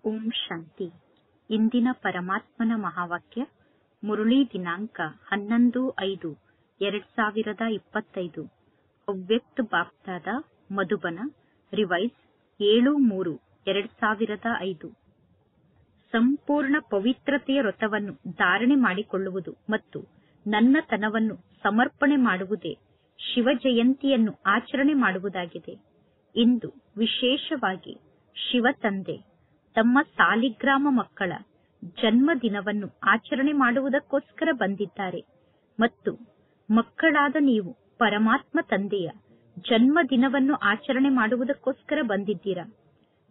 ಓಂ ಶಾಂತಿ. ಇಂದಿನ ಪರಮಾತ್ಮನ ಮಹಾವಾಕ್ಯ ಮುರಳಿ ದಿನಾಂಕ 11/5/2025. ಅವ್ಯಕ್ತ ಬಾಪ್ತಾದ ಮಧುಬನ ರಿವೈಸ್ 7/3/2005. ಸಂಪೂರ್ಣ ಪವಿತ್ರತೆಯ ವ್ರತವನ್ನು ಧಾರಣೆ ಮಾಡಿಕೊಳ್ಳುವುದು ಮತ್ತು ನನ್ನತನವನ್ನು ಸಮರ್ಪಣೆ ಮಾಡುವುದೇ ಶಿವ ಜಯಂತಿಯನ್ನು ಆಚರಣೆ ಮಾಡುವುದಾಗಿದೆ. ಇಂದು ವಿಶೇಷವಾಗಿ ಶಿವ ತಂದೆ ತಮ್ಮ ಸಾಲಿಗ್ರಾಮ ಮಕ್ಕಳ ಜನ್ಮದಿನವನ್ನು ಆಚರಣೆ ಮಾಡುವುದಕ್ಕೋಸ್ಕರ ಬಂದಿದ್ದಾರೆ ಮತ್ತು ಮಕ್ಕಳಾದ ನೀವು ಪರಮಾತ್ಮ ತಂದೆಯ ಜನ್ಮದಿನವನ್ನು ಆಚರಣೆ ಮಾಡುವುದಕ್ಕೋಸ್ಕರ ಬಂದಿದ್ದೀರಾ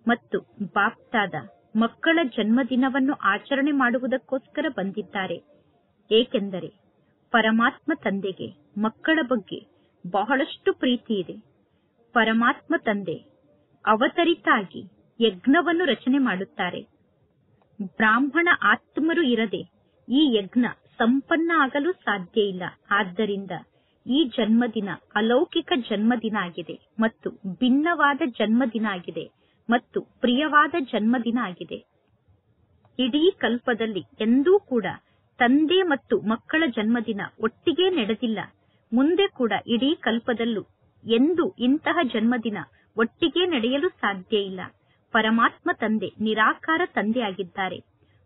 ಮತ್ತು ಬಾಪ್ತಾದ ಮಕ್ಕಳ ಜನ್ಮದಿನವನ್ನು ಆಚರಣೆ ಮಾಡುವುದಕ್ಕೋಸ್ಕರ ಬಂದಿದ್ದಾರೆ. ಏಕೆಂದರೆ ಪರಮಾತ್ಮ ತಂದೆಗೆ ಮಕ್ಕಳ ಬಗ್ಗೆ ಬಹಳಷ್ಟು ಪ್ರೀತಿ ಇದೆ. ಪರಮಾತ್ಮ ತಂದೆ ಅವತರಿತ ಆಗಿ ಯಜ್ಞವನ್ನು ರಚನೆ ಮಾಡುತ್ತಾರೆ. ಬ್ರಾಹ್ಮಣ ಆತ್ಮರು ಇರದೆ ಈ ಯಜ್ಞ ಸಂಪನ್ನ ಆಗಲು ಸಾಧ್ಯ ಇಲ್ಲ. ಆದ್ದರಿಂದ ಈ ಜನ್ಮದಿನ ಅಲೌಕಿಕ ಜನ್ಮದಿನ ಆಗಿದೆ ಮತ್ತು ಭಿನ್ನವಾದ ಜನ್ಮದಿನ ಆಗಿದೆ ಮತ್ತು ಪ್ರಿಯವಾದ ಜನ್ಮದಿನ ಆಗಿದೆ. ಇಡೀ ಕಲ್ಪದಲ್ಲಿ ಎಂದೂ ಕೂಡ ತಂದೆ ಮತ್ತು ಮಕ್ಕಳ ಜನ್ಮದಿನ ಒಟ್ಟಿಗೆ ನಡೆದಿಲ್ಲ. ಮುಂದೆ ಕೂಡ ಇಡೀ ಕಲ್ಪದಲ್ಲೂ ಎಂದು ಇಂತಹ ಜನ್ಮದಿನ ಒಟ್ಟಿಗೆ ನಡೆಯಲು ಸಾಧ್ಯ ಇಲ್ಲ. ಪರಮಾತ್ಮ ತಂದೆ ನಿರಾಕಾರ ತಂದೆ ಆಗಿದ್ದಾರೆ.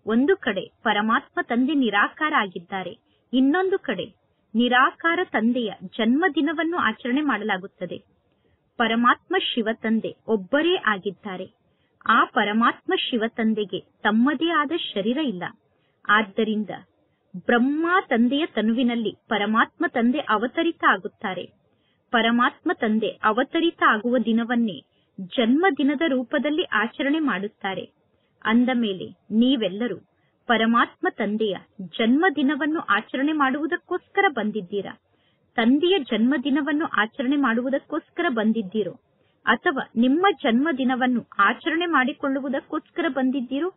ಒಂದು ಕಡೆ ಪರಮಾತ್ಮ ತಂದೆ ನಿರಾಕಾರ ಆಗಿದ್ದಾರೆ, ಇನ್ನೊಂದು ಕಡೆ ನಿರಾಕಾರ ತಂದೆಯ ಜನ್ಮದಿನವನ್ನು ಆಚರಣೆ ಮಾಡಲಾಗುತ್ತದೆ. ಪರಮಾತ್ಮ ಶಿವ ತಂದೆ ಒಬ್ಬರೇ ಆಗಿದ್ದಾರೆ. ಆ ಪರಮಾತ್ಮ ಶಿವ ತಂದೆಗೆ ತಮ್ಮದೇ ಆದ ಶರೀರ ಇಲ್ಲ. ಆದ್ದರಿಂದ ಬ್ರಹ್ಮ ತಂದೆಯ ತನುವಿನಲ್ಲಿ ಪರಮಾತ್ಮ ತಂದೆ ಅವತರಿತ ಆಗುತ್ತಾರೆ. ಪರಮಾತ್ಮ ತಂದೆ ಅವತರಿತ ಆಗುವ ದಿನವನ್ನೇ ಜನ್ಮದಿನದ ರೂಪದಲ್ಲಿ ಆಚರಣೆ ಮಾಡುತ್ತಾರೆ. ಅಂದ ಮೇಲೆ ನೀವೆಲ್ಲರೂ ಪರಮಾತ್ಮ ತಂದೆಯ ಜನ್ಮದಿನವನ್ನು ಆಚರಣೆ ಮಾಡುವುದಕ್ಕೋಸ್ಕರ ಬಂದಿದ್ದೀರಾ? ತಂದೆಯ ಜನ್ಮದಿನವನ್ನು ಆಚರಣೆ ಮಾಡುವುದಕ್ಕೋಸ್ಕರ ಬಂದಿದ್ದೀರೋ ಅಥವಾ ನಿಮ್ಮ ಜನ್ಮದಿನವನ್ನು ಆಚರಣೆ ಮಾಡಿಕೊಳ್ಳುವುದಕ್ಕೋಸ್ಕರ ಬಂದಿದ್ದೀರೋ?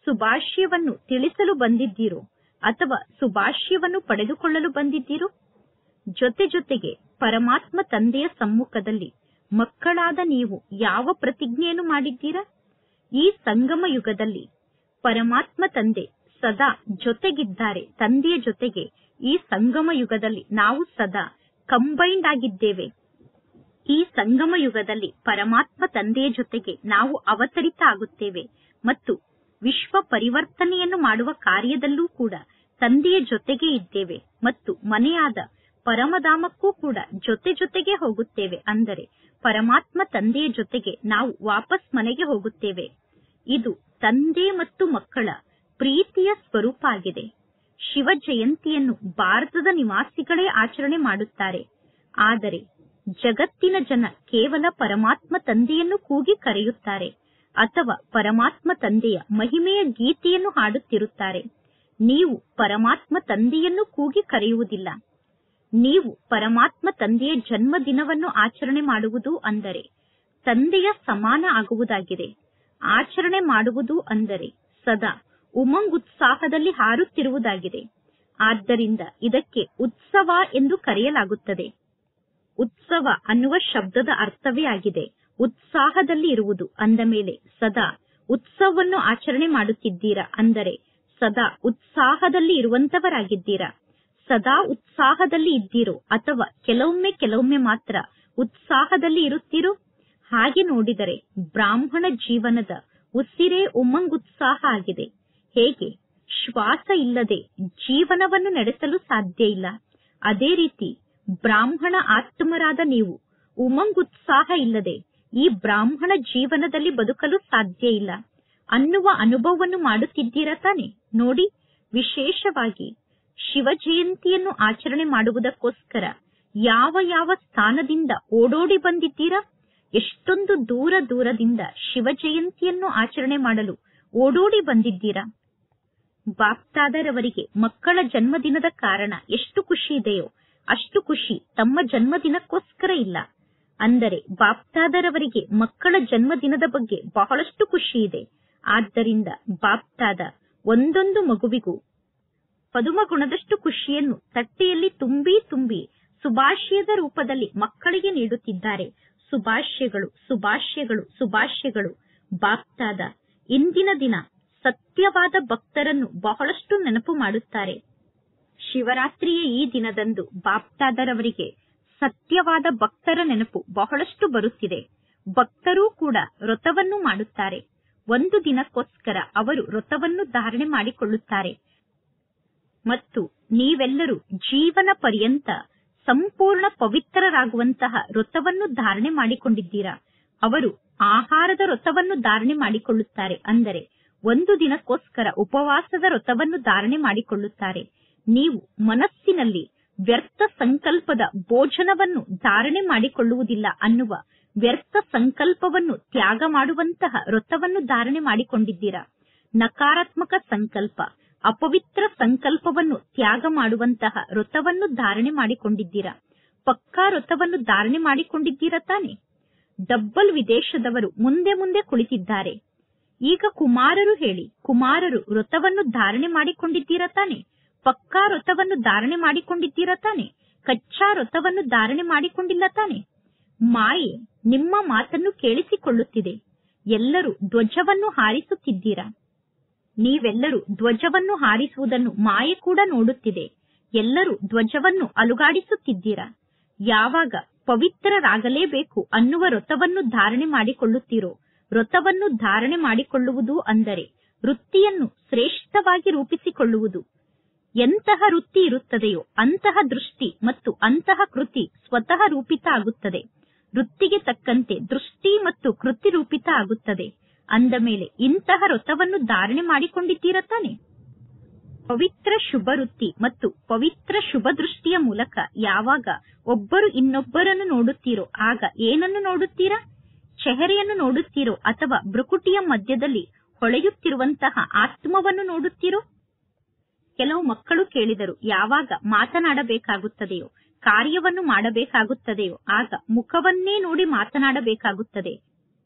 ಶುಭಾಶಯವನ್ನು ತಿಳಿಸಲು ಬಂದಿದ್ದೀರೋ ಅಥವಾ ಶುಭಾಶಯವನ್ನು ಪಡೆದುಕೊಳ್ಳಲು ಬಂದಿದ್ದೀರೋ? ಜೊತೆಗೆ ಪರಮಾತ್ಮ ತಂದೆಯ ಸಮ್ಮುಖದಲ್ಲಿ ಮಕ್ಕಳಾದ ನೀವು ಯಾವ ಪ್ರತಿಜ್ಞೆಯನ್ನು ಮಾಡಿದ್ದೀರಾ? ಈ ಸಂಗಮ ಯುಗದಲ್ಲಿ ಪರಮಾತ್ಮ ತಂದೆ ಸದಾ ಜೊತೆಗಿದ್ದಾರೆ. ತಂದೆಯ ಜೊತೆಗೆ ಈ ಸಂಗಮ ಯುಗದಲ್ಲಿ ನಾವು ಸದಾ ಕಂಬೈನ್ಡ್ ಆಗಿದ್ದೇವೆ. ಈ ಸಂಗಮ ಯುಗದಲ್ಲಿ ಪರಮಾತ್ಮ ತಂದೆಯ ಜೊತೆಗೆ ನಾವು ಅವತರಿತ ಆಗುತ್ತೇವೆ ಮತ್ತು ವಿಶ್ವ ಪರಿವರ್ತನೆಯನ್ನು ಮಾಡುವ ಕಾರ್ಯದಲ್ಲೂ ಕೂಡ ತಂದೆಯ ಜೊತೆಗೆ ಇದ್ದೇವೆ ಮತ್ತು ಮನೆಯಾದ ಪರಮಧಾಮಕ್ಕೂ ಕೂಡ ಜೊತೆಗೆ ಹೋಗುತ್ತೇವೆ. ಅಂದರೆ ಪರಮಾತ್ಮ ತಂದೆಯ ಜೊತೆಗೆ ನಾವು ವಾಪಸ್ ಮನೆಗೆ ಹೋಗುತ್ತೇವೆ. ಇದು ತಂದೆ ಮತ್ತು ಮಕ್ಕಳ ಪ್ರೀತಿಯ ಸ್ವರೂಪ ಆಗಿದೆ. ಶಿವ ಜಯಂತಿಯನ್ನು ಭಾರತದ ನಿವಾಸಿಗಳೇ ಆಚರಣೆ ಮಾಡುತ್ತಾರೆ. ಆದರೆ ಜಗತ್ತಿನ ಜನ ಕೇವಲ ಪರಮಾತ್ಮ ತಂದೆಯನ್ನು ಕೂಗಿ ಕರೆಯುತ್ತಾರೆ ಅಥವಾ ಪರಮಾತ್ಮ ತಂದೆಯ ಮಹಿಮೆಯ ಗೀತೆಯನ್ನು ಹಾಡುತ್ತಿರುತ್ತಾರೆ. ನೀವು ಪರಮಾತ್ಮ ತಂದೆಯನ್ನು ಕೂಗಿ ಕರೆಯುವುದಿಲ್ಲ. ನೀವು ಪರಮಾತ್ಮ ತಂದೆಯ ಜನ್ಮದಿನವನ್ನು ಆಚರಣೆ ಮಾಡುವುದು ಅಂದರೆ ತಂದೆಯ ಸಮಾನ ಆಗುವುದಾಗಿದೆ. ಆಚರಣೆ ಮಾಡುವುದು ಅಂದರೆ ಸದಾ ಉಮಂಗ್ ಉತ್ಸಾಹದಲ್ಲಿ ಹಾರುತ್ತಿರುವುದಾಗಿದೆ. ಆದ್ದರಿಂದ ಇದಕ್ಕೆ ಉತ್ಸವ ಎಂದು ಕರೆಯಲಾಗುತ್ತದೆ. ಉತ್ಸವ ಅನ್ನುವ ಶಬ್ದದ ಅರ್ಥವೇ ಆಗಿದೆ ಉತ್ಸಾಹದಲ್ಲಿ ಇರುವುದು. ಅಂದ ಮೇಲೆ ಸದಾ ಉತ್ಸವವನ್ನು ಆಚರಣೆ ಮಾಡುತ್ತಿದ್ದೀರಾ ಅಂದರೆ ಸದಾ ಉತ್ಸಾಹದಲ್ಲಿ ಇರುವಂತವರಾಗಿದ್ದೀರಾ. ಸದಾ ಉತ್ಸಾಹದಲ್ಲಿ ಇದ್ದೀರೋ ಅಥವಾ ಕೆಲವೊಮ್ಮೆ ಮಾತ್ರ ಉತ್ಸಾಹದಲ್ಲಿ ಇರುತ್ತೀರೋ? ಹಾಗೆ ನೋಡಿದರೆ ಬ್ರಾಹ್ಮಣ ಜೀವನದ ಉಸಿರೇ ಉಮಂಗ್ ಉತ್ಸಾಹ ಆಗಿದೆ. ಹೇಗೆ ಶ್ವಾಸ ಇಲ್ಲದೆ ಜೀವನವನ್ನು ನಡೆಸಲು ಸಾಧ್ಯ ಇಲ್ಲ, ಅದೇ ರೀತಿ ಬ್ರಾಹ್ಮಣ ಆತ್ಮರಾದ ನೀವು ಉಮಂಗ್ ಉತ್ಸಾಹ ಇಲ್ಲದೆ ಈ ಬ್ರಾಹ್ಮಣ ಜೀವನದಲ್ಲಿ ಬದುಕಲು ಸಾಧ್ಯ ಇಲ್ಲ ಅನ್ನುವ ಅನುಭವವನ್ನು ಮಾಡುತ್ತಿದ್ದೀರಾ ತಾನೆ? ನೋಡಿ, ವಿಶೇಷವಾಗಿ ಶಿವ ಜಯಂತಿಯನ್ನು ಆಚರಣೆ ಮಾಡುವುದಕ್ಕೋಸ್ಕರ ಯಾವ ಸ್ಥಾನದಿಂದ ಓಡೋಡಿ ಬಂದಿದ್ದೀರಾ? ಎಷ್ಟೊಂದು ದೂರದಿಂದ ಶಿವ ಜಯಂತಿಯನ್ನು ಆಚರಣೆ ಮಾಡಲು ಓಡೋಡಿ ಬಂದಿದ್ದೀರಾ? ಬಾಪ್ತಾದರವರಿಗೆ ಮಕ್ಕಳ ಜನ್ಮದಿನದ ಕಾರಣ ಎಷ್ಟು ಖುಷಿ ಇದೆಯೋ ಅಷ್ಟು ಖುಷಿ ತಮ್ಮ ಜನ್ಮದಿನಕ್ಕೋಸ್ಕರ ಇಲ್ಲ. ಅಂದರೆ ಬಾಪ್ತಾದರವರಿಗೆ ಮಕ್ಕಳ ಜನ್ಮದಿನದ ಬಗ್ಗೆ ಬಹಳಷ್ಟು ಖುಷಿ ಇದೆ. ಆದ್ದರಿಂದ ಬಾಪ್ತಾದ ಒಂದೊಂದು ಮಗುವಿಗೂ ಪದುಮಗುಣದಷ್ಟು ಖುಷಿಯನ್ನು ತಟ್ಟೆಯಲ್ಲಿ ತುಂಬಿ ಶುಭಾಶಯದ ರೂಪದಲ್ಲಿ ಮಕ್ಕಳಿಗೆ ನೀಡುತ್ತಿದ್ದಾರೆ. ಶುಭಾಶಯಗಳು. ಬಾಪ್ತಾದ ಇಂದಿನ ದಿನ ಸತ್ಯವಾದ ಭಕ್ತರನ್ನು ಬಹಳಷ್ಟು ನೆನಪು ಮಾಡುತ್ತಾರೆ. ಶಿವರಾತ್ರಿಯ ಈ ದಿನದಂದು ಬಾಪ್ದಾದರವರಿಗೆ ಸತ್ಯವಾದ ಭಕ್ತರ ನೆನಪು ಬಹಳಷ್ಟು ಬರುತ್ತಿದೆ. ಭಕ್ತರೂ ಕೂಡ ವ್ರತವನ್ನು ಮಾಡುತ್ತಾರೆ. ಒಂದು ದಿನಕ್ಕೋಸ್ಕರ ಅವರು ವ್ರತವನ್ನು ಧಾರಣೆ ಮಾಡಿಕೊಳ್ಳುತ್ತಾರೆ ಮತ್ತು ನೀವೆಲ್ಲರೂ ಜೀವನ ಪರ್ಯಂತ ಸಂಪೂರ್ಣ ಪವಿತ್ರರಾಗುವಂತಹ ವ್ರತವನ್ನು ಧಾರಣೆ ಮಾಡಿಕೊಂಡಿದ್ದೀರಾ. ಅವರು ಆಹಾರದ ವ್ರತವನ್ನು ಧಾರಣೆ ಮಾಡಿಕೊಳ್ಳುತ್ತಾರೆ, ಅಂದರೆ ಒಂದು ದಿನಕ್ಕೋಸ್ಕರ ಉಪವಾಸದ ವ್ರತವನ್ನು ಧಾರಣೆ ಮಾಡಿಕೊಳ್ಳುತ್ತಾರೆ. ನೀವು ಮನಸ್ಸಿನಲ್ಲಿ ವ್ಯರ್ಥ ಸಂಕಲ್ಪದ ಭೋಜನವನ್ನು ಧಾರಣೆ ಮಾಡಿಕೊಳ್ಳುವುದಿಲ್ಲ ಅನ್ನುವ ವ್ಯರ್ಥ ಸಂಕಲ್ಪವನ್ನು ತ್ಯಾಗ ಮಾಡುವಂತಹ ವ್ರತವನ್ನು ಧಾರಣೆ ಮಾಡಿಕೊಂಡಿದ್ದೀರಾ. ನಕಾರಾತ್ಮಕ ಸಂಕಲ್ಪ, ಅಪವಿತ್ರ ಸಂಕಲ್ಪವನ್ನು ತ್ಯಾಗ ಮಾಡುವಂತಹ ವ್ರತವನ್ನು ಧಾರಣೆ ಮಾಡಿಕೊಂಡಿದ್ದೀರಾ. ಪಕ್ಕಾ ವ್ರತವನ್ನು ಧಾರಣೆ ಮಾಡಿಕೊಂಡಿದ್ದೀರಾ ತಾನೆ. ಡಬ್ಬಲ್ ವಿದೇಶದವರು ಮುಂದೆ ಮುಂದೆ ಕುಳಿತಿದ್ದಾರೆ. ಈಗ ಕುಮಾರರು ಹೇಳಿ, ಕುಮಾರರು ವ್ರತವನ್ನು ಧಾರಣೆ ಮಾಡಿಕೊಂಡಿದ್ದೀರಾ ತಾನೆ. ಪಕ್ಕಾ ವ್ರತವನ್ನು ಧಾರಣೆ ಮಾಡಿಕೊಂಡಿದ್ದೀರಾ ತಾನೆ. ಕಚ್ಚಾ ವ್ರತವನ್ನು ಧಾರಣೆ ಮಾಡಿಕೊಂಡಿಲ್ಲ ತಾನೆ. ಮಾಯೆ ನಿಮ್ಮ ಮಾತನ್ನು ಕೇಳಿಸಿಕೊಳ್ಳುತ್ತಿದೆ. ಎಲ್ಲರೂ ಧ್ವಜವನ್ನು ಹಾರಿಸುತ್ತಿದ್ದೀರಾ. ನೀವೆಲ್ಲರೂ ಧ್ವಜವನ್ನು ಹಾರಿಸುವುದನ್ನು ಮಾಯೆ ಕೂಡ ನೋಡುತ್ತಿದೆ. ಎಲ್ಲರೂ ಧ್ವಜವನ್ನು ಅಲುಗಾಡಿಸುತ್ತಿದ್ದೀರಾ. ಯಾವಾಗ ಪವಿತ್ರರಾಗಲೇಬೇಕು ಅನ್ನುವ ವ್ರತವನ್ನು ಧಾರಣೆ ಮಾಡಿಕೊಳ್ಳುತ್ತೀರೋ, ವ್ರತವನ್ನು ಧಾರಣೆ ಮಾಡಿಕೊಳ್ಳುವುದು ಅಂದರೆ ವೃತ್ತಿಯನ್ನು ಶ್ರೇಷ್ಠವಾಗಿ ರೂಪಿಸಿಕೊಳ್ಳುವುದು. ಎಂತಹ ವೃತ್ತಿ ಇರುತ್ತದೆಯೋ ಅಂತಹ ದೃಷ್ಟಿ ಮತ್ತು ಅಂತಹ ಕೃತಿ ಸ್ವತಃ ರೂಪಿತ ಆಗುತ್ತದೆ. ವೃತ್ತಿಗೆ ತಕ್ಕಂತೆ ದೃಷ್ಟಿ ಮತ್ತು ಕೃತಿ ರೂಪಿತ ಆಗುತ್ತದೆ. ಅಂದ ಮೇಲೆ ಇಂತಹ ವ್ರತವನ್ನು ಧಾರಣೆ ಮಾಡಿಕೊಂಡಿದ್ದೀರಾ ತಾನೆ. ಪವಿತ್ರ ಶುಭ ವೃತ್ತಿ ಮತ್ತು ಪವಿತ್ರ ಶುಭ ದೃಷ್ಟಿಯ ಮೂಲಕ ಯಾವಾಗ ಒಬ್ಬರು ಇನ್ನೊಬ್ಬರನ್ನು ನೋಡುತ್ತೀರೋ ಆಗ ಏನನ್ನು ನೋಡುತ್ತೀರಾ? ಚೆಹರೆಯನ್ನು ನೋಡುತ್ತೀರೋ ಅಥವಾ ಭ್ರುಕುಟಿಯ ಮಧ್ಯದಲ್ಲಿ ಹೊಳೆಯುತ್ತಿರುವಂತಹ ಆತ್ಮವನ್ನು ನೋಡುತ್ತೀರೋ? ಕೆಲವು ಮಕ್ಕಳು ಕೇಳಿದರು, ಯಾವಾಗ ಮಾತನಾಡಬೇಕಾಗುತ್ತದೆಯೋ, ಕಾರ್ಯವನ್ನು ಮಾಡಬೇಕಾಗುತ್ತದೆಯೋ ಆಗ ಮುಖವನ್ನೇ ನೋಡಿ ಮಾತನಾಡಬೇಕಾಗುತ್ತದೆ.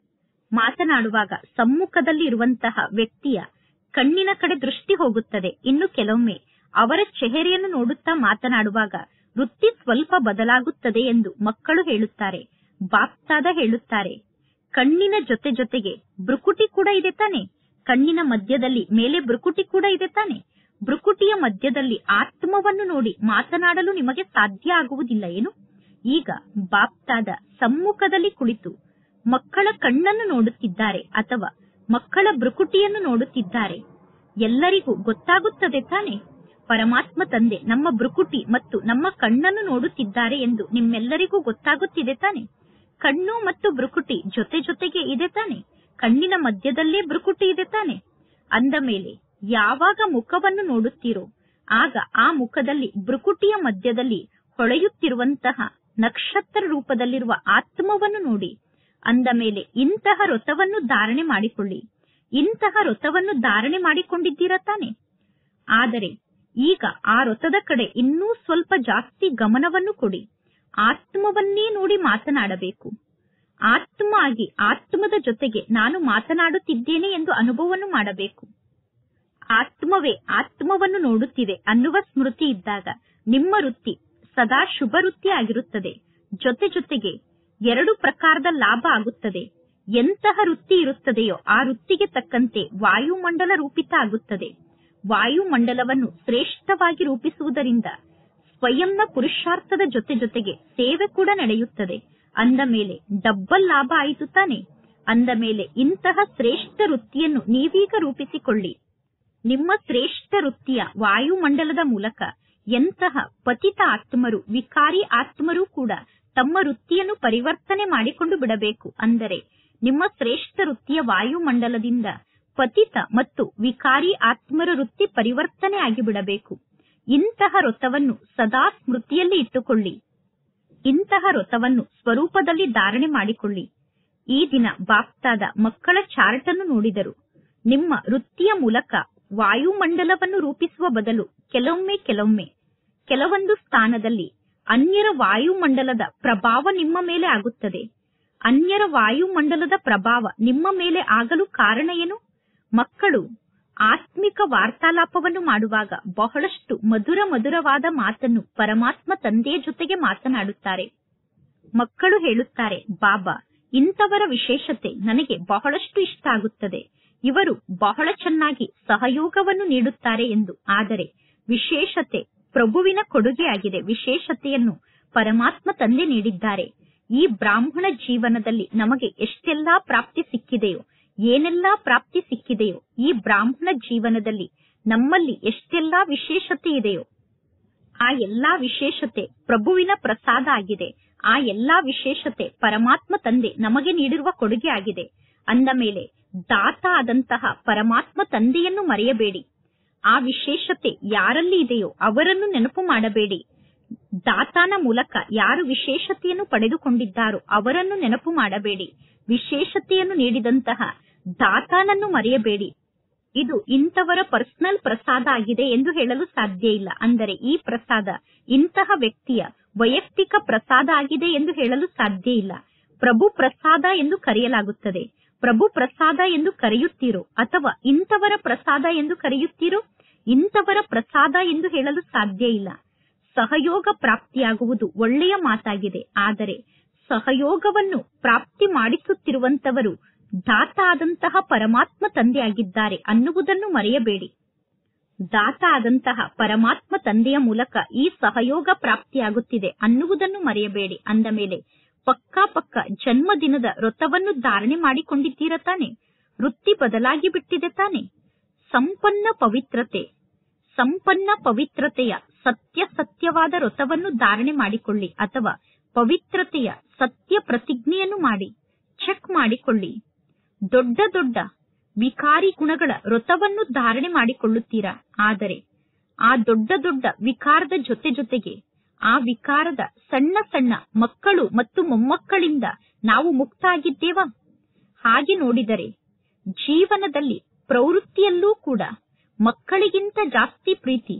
ಮಾತನಾಡುವಾಗ ಸಮ್ಮುಖದಲ್ಲಿ ಇರುವಂತಹ ವ್ಯಕ್ತಿಯ ಕಣ್ಣಿನ ಕಡೆ ದೃಷ್ಟಿ ಹೋಗುತ್ತದೆ. ಇನ್ನು ಕೆಲವೊಮ್ಮೆ ಅವರ ಚೆಹರೆಯನ್ನು ನೋಡುತ್ತಾ ಮಾತನಾಡುವಾಗ ವೃತ್ತಿ ಸ್ವಲ್ಪ ಬದಲಾಗುತ್ತದೆ ಎಂದು ಮಕ್ಕಳು ಹೇಳುತ್ತಾರೆ. ಬಾಪ್ತಾದ ಹೇಳುತ್ತಾರೆ, ಕಣ್ಣಿನ ಜೊತೆ ಜೊತೆಗೆ ಭ್ರುಕುಟಿ ಕೂಡ ಇದೆ ತಾನೆ. ಕಣ್ಣಿನ ಮಧ್ಯದಲ್ಲಿ ಮೇಲೆ ಭ್ರುಕುಟಿ ಕೂಡ ಇದೆ ತಾನೆ. ಭ್ರುಕುಟಿಯ ಮಧ್ಯದಲ್ಲಿ ಆತ್ಮವನ್ನು ನೋಡಿ ಮಾತನಾಡಲು ನಿಮಗೆ ಸಾಧ್ಯ ಆಗುವುದಿಲ್ಲ ಏನು? ಈಗ ಬಾಪ್ತಾದ ಸಮ್ಮುಖದಲ್ಲಿ ಕುಳಿತು ಮಕ್ಕಳ ಕಣ್ಣನ್ನು ನೋಡುತ್ತಿದ್ದಾರೆ ಅಥವಾ ಮಕ್ಕಳ ಭ್ರುಕುಟಿಯನ್ನು ನೋಡುತ್ತಿದ್ದಾರೆ. ಎಲ್ಲರಿಗೂ ಗೊತ್ತಾಗುತ್ತದೆ ತಾನೆ. ಪರಮಾತ್ಮ ತಂದೆ ನಮ್ಮ ಭ್ರುಕುಟಿ ಮತ್ತು ನಮ್ಮ ಕಣ್ಣನ್ನು ನೋಡುತ್ತಿದ್ದಾರೆ ಎಂದು ನಿಮ್ಮೆಲ್ಲರಿಗೂ ಗೊತ್ತಾಗುತ್ತಿದೆ ತಾನೆ. ಕಣ್ಣು ಮತ್ತು ಭ್ರುಕುಟಿ ಜೊತೆ ಜೊತೆಗೆ ಇದೆ ತಾನೆ. ಕಣ್ಣಿನ ಮಧ್ಯದಲ್ಲೇ ಭ್ರುಕುಟಿ ಇದೆ ತಾನೆ. ಅಂದ ಮೇಲೆ ಯಾವಾಗ ಮುಖವನ್ನು ನೋಡುತ್ತೀರೋ ಆಗ ಆ ಮುಖದಲ್ಲಿ ಭ್ರುಕುಟಿಯ ಮಧ್ಯದಲ್ಲಿ ಹೊಳೆಯುತ್ತಿರುವಂತಹ ನಕ್ಷತ್ರ ರೂಪದಲ್ಲಿರುವ ಆತ್ಮವನ್ನು ನೋಡಿ. ಅಂದ ಮೇಲೆ ಇಂತಹ ವ್ರತವನ್ನು ಧಾರಣೆ ಮಾಡಿಕೊಳ್ಳಿ. ಇಂತಹ ವ್ರತವನ್ನು ಧಾರಣೆ ಮಾಡಿಕೊಂಡಿದ್ದೀರಾ ತಾನೆ. ಆದರೆ ಈಗ ಆ ವ್ರತದ ಕಡೆ ಇನ್ನೂ ಸ್ವಲ್ಪ ಜಾಸ್ತಿ ಗಮನವನ್ನು ಕೊಡಿ. ಆತ್ಮವನ್ನೇ ನೋಡಿ ಮಾತನಾಡಬೇಕು. ಆತ್ಮ ಆಗಿ ಆತ್ಮದ ಜೊತೆಗೆ ನಾನು ಮಾತನಾಡುತ್ತಿದ್ದೇನೆ ಎಂದು ಅನುಭವವನ್ನು ಮಾಡಬೇಕು. ಆತ್ಮವೇ ಆತ್ಮವನ್ನು ನೋಡುತ್ತಿದೆ ಅನ್ನುವ ಸ್ಮೃತಿ ಇದ್ದಾಗ ನಿಮ್ಮ ವೃತ್ತಿ ಸದಾ ಶುಭ ವೃತ್ತಿ ಆಗಿರುತ್ತದೆ. ಜೊತೆ ಜೊತೆಗೆ 2 ಪ್ರಕಾರದ ಲಾಭ ಆಗುತ್ತದೆ. ಎಂತಹ ವೃತ್ತಿ ಇರುತ್ತದೆಯೋ ಆ ವೃತ್ತಿಗೆ ತಕ್ಕಂತೆ ವಾಯುಮಂಡಲ ರೂಪಿತ ಆಗುತ್ತದೆ. ವಾಯುಮಂಡಲವನ್ನು ಶ್ರೇಷ್ಠವಾಗಿ ರೂಪಿಸುವುದರಿಂದ ಸ್ವಯಂನ ಪುರುಷಾರ್ಥದ ಜೊತೆ ಜೊತೆಗೆ ಸೇವೆ ಕೂಡ ನಡೆಯುತ್ತದೆ. ಅಂದ ಮೇಲೆ ಡಬ್ಬಲ್ ಲಾಭ ಆಯಿತು ತಾನೆ. ಅಂದ ಮೇಲೆ ಇಂತಹ ಶ್ರೇಷ್ಠ ವೃತ್ತಿಯನ್ನು ನೀವೀಗ ರೂಪಿಸಿಕೊಳ್ಳಿ. ನಿಮ್ಮ ಶ್ರೇಷ್ಠ ವೃತ್ತಿಯ ವಾಯುಮಂಡಲದ ಮೂಲಕ ಎಂತಹ ಪತಿತ ಆತ್ಮರು, ವಿಕಾರಿ ಆತ್ಮರು ಕೂಡ ತಮ್ಮ ವೃತ್ತಿಯನ್ನು ಪರಿವರ್ತನೆ ಮಾಡಿಕೊಂಡು ಬಿಡಬೇಕು. ಅಂದರೆ ನಿಮ್ಮ ಶ್ರೇಷ್ಠ ವೃತ್ತಿಯ ವಾಯುಮಂಡಲದಿಂದ ಪತಿತ ಮತ್ತು ವಿಕಾರಿ ಆತ್ಮರ ವೃತ್ತಿ ಪರಿವರ್ತನೆ ಆಗಿಬಿಡಬೇಕು. ಇಂತಹ ವ್ರತವನ್ನು ಸದಾ ಸ್ಮೃತಿಯಲ್ಲಿ ಇಟ್ಟುಕೊಳ್ಳಿ. ಇಂತಹ ವ್ರತವನ್ನು ಸ್ವರೂಪದಲ್ಲಿ ಧಾರಣೆ ಮಾಡಿಕೊಳ್ಳಿ. ಈ ದಿನ ಬಾಪ್ತಾದ ಮಕ್ಕಳ ಚಾರ್ಟ್ ಅನ್ನು ನೋಡಿದರು. ನಿಮ್ಮ ವೃತ್ತಿಯ ಮೂಲಕ ವಾಯುಮಂಡಲವನ್ನು ರೂಪಿಸುವ ಬದಲು ಕೆಲವೊಮ್ಮೆ ಕೆಲವೊಂದು ಸ್ಥಾನದಲ್ಲಿ ಅನ್ಯರ ವಾಯುಮಂಡಲದ ಪ್ರಭಾವ ನಿಮ್ಮ ಮೇಲೆ ಆಗುತ್ತದೆ. ಅನ್ಯರ ವಾಯುಮಂಡಲದ ಪ್ರಭಾವ ನಿಮ್ಮ ಮೇಲೆ ಆಗಲು ಕಾರಣ ಏನು? ಮಕ್ಕಳು ಆತ್ಮಿಕ ವಾರ್ತಾಲಾಪವನ್ನು ಮಾಡುವಾಗ ಬಹಳಷ್ಟು ಮಧುರವಾದ ಮಾತನ್ನು ಪರಮಾತ್ಮ ತಂದೆಯ ಜೊತೆಗೆ ಮಾತನಾಡುತ್ತಾರೆ. ಮಕ್ಕಳು ಹೇಳುತ್ತಾರೆ, ಬಾಬಾ, ಇಂಥವರ ವಿಶೇಷತೆ ನನಗೆ ಬಹಳಷ್ಟು ಇಷ್ಟ ಆಗುತ್ತದೆ. ಇವರು ಬಹಳ ಚೆನ್ನಾಗಿ ಸಹಯೋಗವನ್ನು ನೀಡುತ್ತಾರೆ ಎಂದು. ಆದರೆ ವಿಶೇಷತೆ ಪ್ರಭುವಿನ ಕೊಡುಗೆಯಾಗಿದೆ. ವಿಶೇಷತೆಯನ್ನು ಪರಮಾತ್ಮ ತಂದೆ ನೀಡಿದ್ದಾರೆ. ಈ ಬ್ರಾಹ್ಮಣ ಜೀವನದಲ್ಲಿ ನಮಗೆ ಎಷ್ಟೆಲ್ಲಾ ಪ್ರಾಪ್ತಿ ಸಿಕ್ಕಿದೆಯೋ, ಏನೆಲ್ಲಾ ಪ್ರಾಪ್ತಿ ಸಿಕ್ಕಿದೆಯೋ, ಈ ಬ್ರಾಹ್ಮಣ ಜೀವನದಲ್ಲಿ ನಮ್ಮಲ್ಲಿ ಎಷ್ಟೆಲ್ಲಾ ವಿಶೇಷತೆ ಇದೆಯೋ, ಆ ಎಲ್ಲಾ ವಿಶೇಷತೆ ಪ್ರಭುವಿನ ಪ್ರಸಾದ ಆಗಿದೆ. ಆ ಎಲ್ಲಾ ವಿಶೇಷತೆ ಪರಮಾತ್ಮ ತಂದೆ ನಮಗೆ ನೀಡಿರುವ ಕೊಡುಗೆ ಆಗಿದೆ. ಅಂದ ಮೇಲೆ ದಾತ ಆದಂತಹ ಪರಮಾತ್ಮ ತಂದೆಯನ್ನು ಮರೆಯಬೇಡಿ. ಆ ವಿಶೇಷತೆ ಯಾರಲ್ಲಿ ಇದೆಯೋ ಅವರನ್ನು ನೆನಪು ಮಾಡಬೇಡಿ. ದಾತಾನ ಮೂಲಕ ಯಾರು ವಿಶೇಷತೆಯನ್ನು ಪಡೆದುಕೊಂಡಿದ್ದಾರೋ ಅವರನ್ನು ನೆನಪು ಮಾಡಬೇಡಿ. ವಿಶೇಷತೆಯನ್ನು ನೀಡಿದಂತಹ ದಾತಾನನ್ನು ಮರೆಯಬೇಡಿ. ಇದು ಇಂಥವರ ಪರ್ಸನಲ್ ಪ್ರಸಾದ ಆಗಿದೆ ಎಂದು ಹೇಳಲು ಸಾಧ್ಯ ಇಲ್ಲ. ಅಂದರೆ ಈ ಪ್ರಸಾದ ಇಂತಹ ವ್ಯಕ್ತಿಯ ವೈಯಕ್ತಿಕ ಪ್ರಸಾದ ಆಗಿದೆ ಎಂದು ಹೇಳಲು ಸಾಧ್ಯ ಇಲ್ಲ. ಪ್ರಭು ಪ್ರಸಾದ ಎಂದು ಕರೆಯಲಾಗುತ್ತದೆ. ಪ್ರಭು ಪ್ರಸಾದ ಎಂದು ಕರೆಯುತ್ತೀರೋ ಅಥವಾ ಇಂಥವರ ಪ್ರಸಾದ ಎಂದು ಕರೆಯುತ್ತೀರೋ, ಇಂಥವರ ಪ್ರಸಾದ ಎಂದು ಹೇಳಲು ಸಾಧ್ಯ ಇಲ್ಲ. ಸಹಯೋಗ ಪ್ರಾಪ್ತಿಯಾಗುವುದು ಒಳ್ಳೆಯ ಮಾತಾಗಿದೆ. ಆದರೆ ಸಹಯೋಗವನ್ನು ಪ್ರಾಪ್ತಿ ಮಾಡಿಸುತ್ತಿರುವಂತವರು ದಾತ ಆದಂತಹ ಪರಮಾತ್ಮ ತಂದೆಯಾಗಿದ್ದಾರೆ ಅನ್ನುವುದನ್ನು ಮರೆಯಬೇಡಿ. ದಾತ ಆದಂತಹ ಪರಮಾತ್ಮ ತಂದೆಯ ಮೂಲಕ ಈ ಸಹಯೋಗ ಪ್ರಾಪ್ತಿಯಾಗುತ್ತಿದೆ ಅನ್ನುವುದನ್ನು ಮರೆಯಬೇಡಿ. ಅಂದ ಮೇಲೆ ಪಕ್ಕ ಜನ್ಮದಿನದ ವ್ರತವನ್ನು ಧಾರಣೆ ಮಾಡಿಕೊಂಡಿದ್ದೀರ ತಾನೆ? ವೃತ್ತಿ ಬದಲಾಗಿ ಬಿಟ್ಟಿದೆ ತಾನೆ? ಸಂಪನ್ನ ಪವಿತ್ರತೆಯ ಸತ್ಯವಾದ ವ್ರತವನ್ನು ಧಾರಣೆ ಮಾಡಿಕೊಳ್ಳಿ, ಅಥವಾ ಪವಿತ್ರತೆಯ ಸತ್ಯ ಪ್ರತಿಜ್ಞೆಯನ್ನು ಮಾಡಿ ಚೆಕ್ ಮಾಡಿಕೊಳ್ಳಿ. ದೊಡ್ಡ ವಿಕಾರಿ ಗುಣಗಳ ವ್ರತವನ್ನು ಧಾರಣೆ ಮಾಡಿಕೊಳ್ಳುತ್ತೀರಾ. ಆದರೆ ಆ ದೊಡ್ಡ ವಿಕಾರದ ಜೊತೆಗೆ ಆ ವಿಕಾರದ ಸಣ್ಣ ಮಕ್ಕಳು ಮತ್ತು ಮೊಮ್ಮಕ್ಕಳಿಂದ ನಾವು ಮುಕ್ತ ಆಗಿದ್ದೇವಾ? ಹಾಗೆ ನೋಡಿದರೆ ಜೀವನದಲ್ಲಿ ಪ್ರವೃತ್ತಿಯಲ್ಲೂ ಕೂಡ ಮಕ್ಕಳಿಗಿಂತ ಜಾಸ್ತಿ ಪ್ರೀತಿ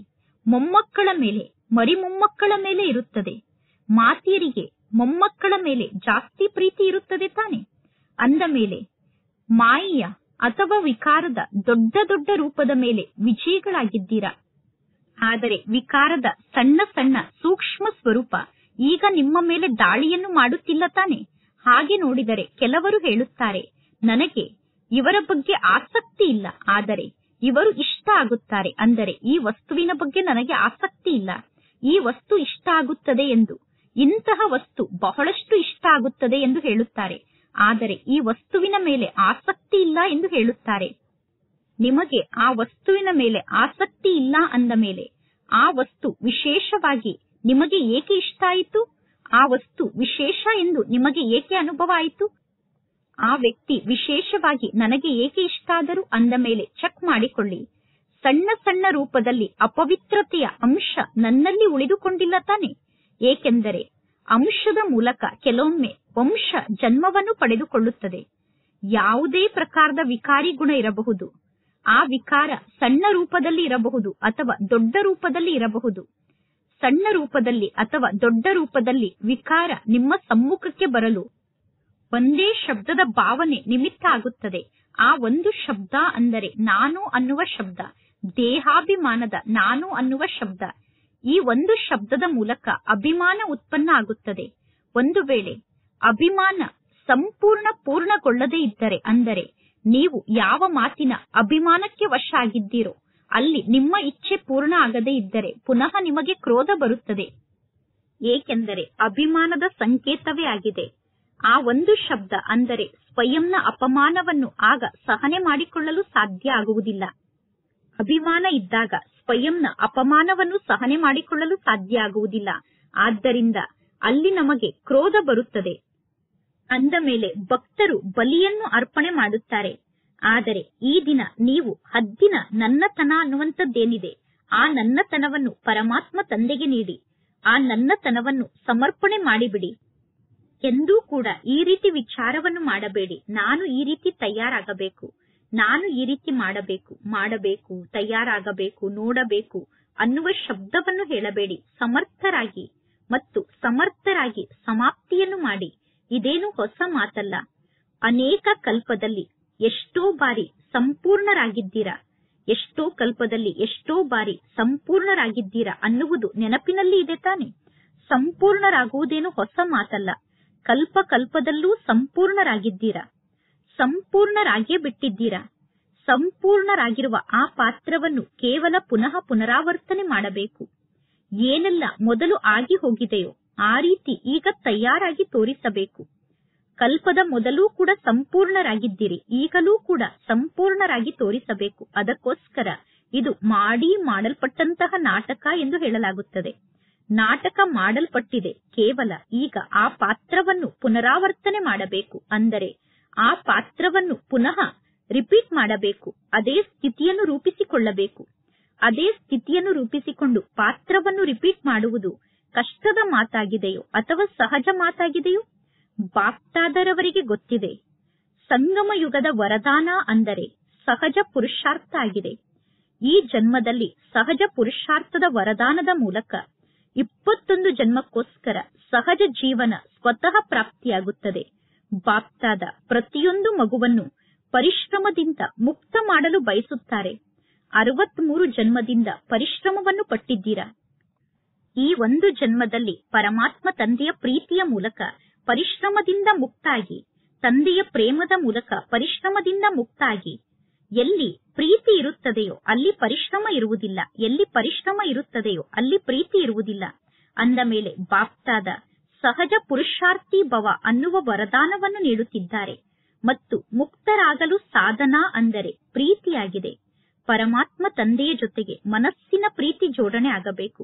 ಮೊಮ್ಮಕ್ಕಳ ಮೇಲೆ, ಮರಿಮೊಮ್ಮಕ್ಕಳ ಮೇಲೆ ಇರುತ್ತದೆ. ಮಾತೆಯರಿಗೆ ಮೊಮ್ಮಕ್ಕಳ ಮೇಲೆ ಜಾಸ್ತಿ ಪ್ರೀತಿ ಇರುತ್ತದೆ ತಾನೆ? ಅಂದ ಮೇಲೆ ಮಾಯೆಯ ಅಥವಾ ವಿಕಾರದ ದೊಡ್ಡ ರೂಪದ ಮೇಲೆ ವಿಜಯಿಗಳಾಗಿದ್ದೀರಾ. ಆದರೆ ವಿಕಾರದ ಸಣ್ಣ ಸೂಕ್ಷ್ಮ ಸ್ವರೂಪ ಈಗ ನಿಮ್ಮ ಮೇಲೆ ದಾಳಿಯನ್ನು ಮಾಡುತ್ತಿಲ್ಲ ತಾನೆ? ಹಾಗೆ ನೋಡಿದರೆ ಕೆಲವರು ಹೇಳುತ್ತಾರೆ, ನನಗೆ ಇವರ ಬಗ್ಗೆ ಆಸಕ್ತಿ ಇಲ್ಲ, ಆದರೆ ಇವರು ಇಷ್ಟ ಆಗುತ್ತಾರೆ. ಅಂದರೆ ಈ ವಸ್ತುವಿನ ಬಗ್ಗೆ ನನಗೆ ಆಸಕ್ತಿ ಇಲ್ಲ, ಈ ವಸ್ತು ಇಷ್ಟ ಆಗುತ್ತದೆ ಎಂದು, ಇಂತಹ ವಸ್ತು ಬಹಳಷ್ಟು ಇಷ್ಟ ಆಗುತ್ತದೆ ಎಂದು ಹೇಳುತ್ತಾರೆ. ಆದರೆ ಈ ವಸ್ತುವಿನ ಮೇಲೆ ಆಸಕ್ತಿ ಇಲ್ಲ ಎಂದು ಹೇಳುತ್ತಾರೆ. ನಿಮಗೆ ಆ ವಸ್ತುವಿನ ಮೇಲೆ ಆಸಕ್ತಿ ಇಲ್ಲ ಅಂದ ಮೇಲೆ ಆ ವಸ್ತು ವಿಶೇಷವಾಗಿ ನಿಮಗೆ ಏಕೆ ಇಷ್ಟ ಆಯಿತು? ಆ ವಸ್ತು ವಿಶೇಷ ಎಂದು ನಿಮಗೆ ಏಕೆ ಅನುಭವ ಆಯಿತು? ಆ ವ್ಯಕ್ತಿ ವಿಶೇಷವಾಗಿ ನನಗೆ ಏಕೆ ಇಷ್ಟ ಆದರು ಅಂದ ಮೇಲೆ ಚೆಕ್ ಮಾಡಿಕೊಳ್ಳಿ. ಸಣ್ಣ ರೂಪದಲ್ಲಿ ಅಪವಿತ್ರತೆಯ ಅಂಶ ನನ್ನಲ್ಲಿ ಉಳಿದುಕೊಂಡಿಲ್ಲ ತಾನೆ? ಏಕೆಂದರೆ ಅಂಶದ ಮೂಲಕ ಕೆಲವೊಮ್ಮೆ ವಂಶ ಜನ್ಮವನ್ನು ಪಡೆದುಕೊಳ್ಳುತ್ತದೆ. ಯಾವುದೇ ಪ್ರಕಾರದ ವಿಕಾರಿ ಗುಣ ಇರಬಹುದು. ಆ ವಿಕಾರ ಸಣ್ಣ ರೂಪದಲ್ಲಿ ಇರಬಹುದು ಅಥವಾ ದೊಡ್ಡ ರೂಪದಲ್ಲಿ ಇರಬಹುದು. ಸಣ್ಣ ರೂಪದಲ್ಲಿ ಅಥವಾ ದೊಡ್ಡ ರೂಪದಲ್ಲಿ ವಿಕಾರ ನಿಮ್ಮ ಸಮ್ಮುಖಕ್ಕೆ ಬರಲು ಒಂದೇ ಶಬ್ದದ ಭಾವನೆ ನಿಮಿತ್ತ ಆಗುತ್ತದೆ. ಆ ಒಂದು ಶಬ್ದ ಅಂದರೆ ನಾನು ಅನ್ನುವ ಶಬ್ದ, ದೇಹಾಭಿಮಾನದ ನಾನು ಅನ್ನುವ ಶಬ್ದ. ಈ ಒಂದು ಶಬ್ದದ ಮೂಲಕ ಅಭಿಮಾನ ಉತ್ಪನ್ನ ಆಗುತ್ತದೆ. ಒಂದು ವೇಳೆ ಅಭಿಮಾನ ಪೂರ್ಣಗೊಳ್ಳದೇ ಇದ್ದರೆ, ಅಂದರೆ ನೀವು ಯಾವ ಮಾತಿನ ಅಭಿಮಾನಕ್ಕೆ ವಶ ಆಗಿದ್ದೀರೋ ಅಲ್ಲಿ ನಿಮ್ಮ ಇಚ್ಛೆ ಪೂರ್ಣ ಆಗದೇ ಇದ್ದರೆ ಪುನಃ ನಿಮಗೆ ಕ್ರೋಧ ಬರುತ್ತದೆ. ಏಕೆಂದರೆ ಅಭಿಮಾನದ ಸಂಕೇತವೇ ಆಗಿದೆ. ಆ ಒಂದು ಶಬ್ದ ಅಂದರೆ ಸ್ವಯಂನ ಅಪಮಾನವನ್ನು ಆಗ ಸಹನೆ ಮಾಡಿಕೊಳ್ಳಲು ಸಾಧ್ಯ ಆಗುವುದಿಲ್ಲ. ಅಭಿಮಾನ ಇದ್ದಾಗ ಸ್ವಯಂನ ಅಪಮಾನವನ್ನು ಸಹನೆ ಮಾಡಿಕೊಳ್ಳಲು ಸಾಧ್ಯ ಆಗುವುದಿಲ್ಲ. ಆದ್ದರಿಂದ ಅಲ್ಲಿ ನಮಗೆ ಕ್ರೋಧ ಬರುತ್ತದೆ. ಅಂದ ಮೇಲೆ ಭಕ್ತರು ಬಲಿಯನ್ನು ಅರ್ಪಣೆ ಮಾಡುತ್ತಾರೆ. ಆದರೆ ಈ ದಿನ ನೀವು ಹದ್ದಿನ ನನ್ನತನ ಅನ್ನುವಂಥದ್ದೇನಿದೆ, ಆ ನನ್ನತನವನ್ನು ಪರಮಾತ್ಮ ತಂದೆಗೆ ನೀಡಿ, ಆ ನನ್ನತನವನ್ನು ಸಮರ್ಪಣೆ ಮಾಡಿಬಿಡಿ. ಎಂದೂ ಕೂಡ ಈ ರೀತಿ ವಿಚಾರವನ್ನು ಮಾಡಬೇಡಿ, ನಾನು ಈ ರೀತಿ ತಯಾರಾಗಬೇಕು, ನಾನು ಈ ರೀತಿ ಮಾಡಬೇಕು, ತಯಾರಾಗಬೇಕು, ನೋಡಬೇಕು ಅನ್ನುವ ಶಬ್ದವನ್ನು ಹೇಳಬೇಡಿ. ಸಮರ್ಥರಾಗಿ ಸಮಾಪ್ತಿಯನ್ನು ಮಾಡಿ. ಇದೇನು ಹೊಸ ಮಾತಲ್ಲ. ಅನೇಕ ಕಲ್ಪದಲ್ಲಿ ಎಷ್ಟೋ ಬಾರಿ ಸಂಪೂರ್ಣರಾಗಿದ್ದೀರಾ, ಎಷ್ಟೋ ಕಲ್ಪದಲ್ಲಿ ಎಷ್ಟೋ ಬಾರಿ ಸಂಪೂರ್ಣರಾಗಿದ್ದೀರಾ ಅನ್ನುವುದು ನೆನಪಿನಲ್ಲಿ ಇದೆ ತಾನೆ? ಸಂಪೂರ್ಣರಾಗುವುದೇನು ಹೊಸ ಮಾತಲ್ಲ. ಕಲ್ಪದಲ್ಲೂ ಸಂಪೂರ್ಣರಾಗಿದ್ದೀರಾ, ಸಂಪೂರ್ಣರಾಗೇ ಬಿಟ್ಟಿದ್ದೀರಾ. ಸಂಪೂರ್ಣರಾಗಿರುವ ಆ ಪಾತ್ರವನ್ನು ಕೇವಲ ಪುನಃ ಪುನರಾವರ್ತನೆ ಮಾಡಬೇಕು. ಏನೆಲ್ಲ ಮೊದಲು ಆಗಿ ಹೋಗಿದೆಯೋ ಆ ರೀತಿ ಈಗ ತಯಾರಾಗಿ ತೋರಿಸಬೇಕು. ಕಲ್ಪದ ಮೊದಲೂ ಕೂಡ ಸಂಪೂರ್ಣರಾಗಿದ್ದೀರಿ, ಈಗಲೂ ಕೂಡ ಸಂಪೂರ್ಣರಾಗಿ ತೋರಿಸಬೇಕು. ಅದಕ್ಕೋಸ್ಕರ ಇದು ಮಾಡಲ್ಪಟ್ಟಂತಹ ನಾಟಕ ಎಂದು ಹೇಳಲಾಗುತ್ತದೆ. ನಾಟಕ ಮಾಡಲ್ಪಟ್ಟಿದೆ, ಕೇವಲ ಈಗ ಆ ಪಾತ್ರವನ್ನು ಪುನರಾವರ್ತನೆ ಮಾಡಬೇಕು. ಅಂದರೆ ಆ ಪಾತ್ರವನ್ನು ಪುನಃ ರಿಪೀಟ್ ಮಾಡಬೇಕು. ಅದೇ ಸ್ಥಿತಿಯನ್ನು ರೂಪಿಸಿಕೊಳ್ಳಬೇಕು. ಅದೇ ಸ್ಥಿತಿಯನ್ನು ರೂಪಿಸಿಕೊಂಡು ಪಾತ್ರವನ್ನು ರಿಪೀಟ್ ಮಾಡುವುದು ಕಷ್ಟದ ಮಾತಾಗಿದೆಯೋ ಅಥವಾ ಸಹಜ ಮಾತಾಗಿದೆಯೋ? ಬಾಪ್ತಾದರವರಿಗೆ ಗೊತ್ತಿದೆ, ಸಂಗಮ ಯುಗದ ವರದಾನ ಅಂದರೆ ಸಹಜ ಪುರುಷಾರ್ಥ ಆಗಿದೆ. ಈ ಜನ್ಮದಲ್ಲಿ ಸಹಜ ಪುರುಷಾರ್ಥದ ವರದಾನದ ಮೂಲಕ 21 ಜನ್ಮಕ್ಕೋಸ್ಕರ ಸಹಜ ಜೀವನ ಸ್ವತಃ ಪ್ರಾಪ್ತಿಯಾಗುತ್ತದೆ. ಬಾಪ್ತಾದ ಪ್ರತಿಯೊಂದು ಮಗುವನ್ನು ಪರಿಶ್ರಮದಿಂದ ಮುಕ್ತ ಮಾಡಲು ಬಯಸುತ್ತಾರೆ. 63 ಜನ್ಮದಿಂದ ಪರಿಶ್ರಮವನ್ನು ಪಟ್ಟಿದ್ದೀರಾ. ಈ ಒಂದು ಜನ್ಮದಲ್ಲಿ ಪರಮಾತ್ಮ ತಂದೆಯ ಪ್ರೀತಿಯ ಮೂಲಕ ಪರಿಶ್ರಮದಿಂದ ಮುಕ್ತಾಗಿ, ತಂದೆಯ ಪ್ರೇಮದ ಮೂಲಕ ಪರಿಶ್ರಮದಿಂದ ಮುಕ್ತಾಗಿ, ಎಲ್ಲಿ ಪ್ರೀತಿ ಇರುತ್ತದೆಯೋ ಅಲ್ಲಿ ಪರಿಶ್ರಮ ಇರುವುದಿಲ್ಲ, ಎಲ್ಲಿ ಪರಿಶ್ರಮ ಇರುತ್ತದೆಯೋ ಅಲ್ಲಿ ಪ್ರೀತಿ ಇರುವುದಿಲ್ಲ. ಅಂದ ಮೇಲೆ ಬಾಪ್ತಾದ ಸಹಜ ಪುರುಷಾರ್ಥಿ ಭವ ಅನ್ನುವ ವರದಾನವನ್ನು ನೀಡುತ್ತಿದ್ದಾರೆ. ಮತ್ತು ಮುಕ್ತರಾಗಲು ಸಾಧನ ಅಂದರೆ ಪ್ರೀತಿಯಾಗಿದೆ. ಪರಮಾತ್ಮ ತಂದೆಯ ಜೊತೆಗೆ ಮನಸ್ಸಿನ ಪ್ರೀತಿ ಜೋಡಣೆ ಆಗಬೇಕು.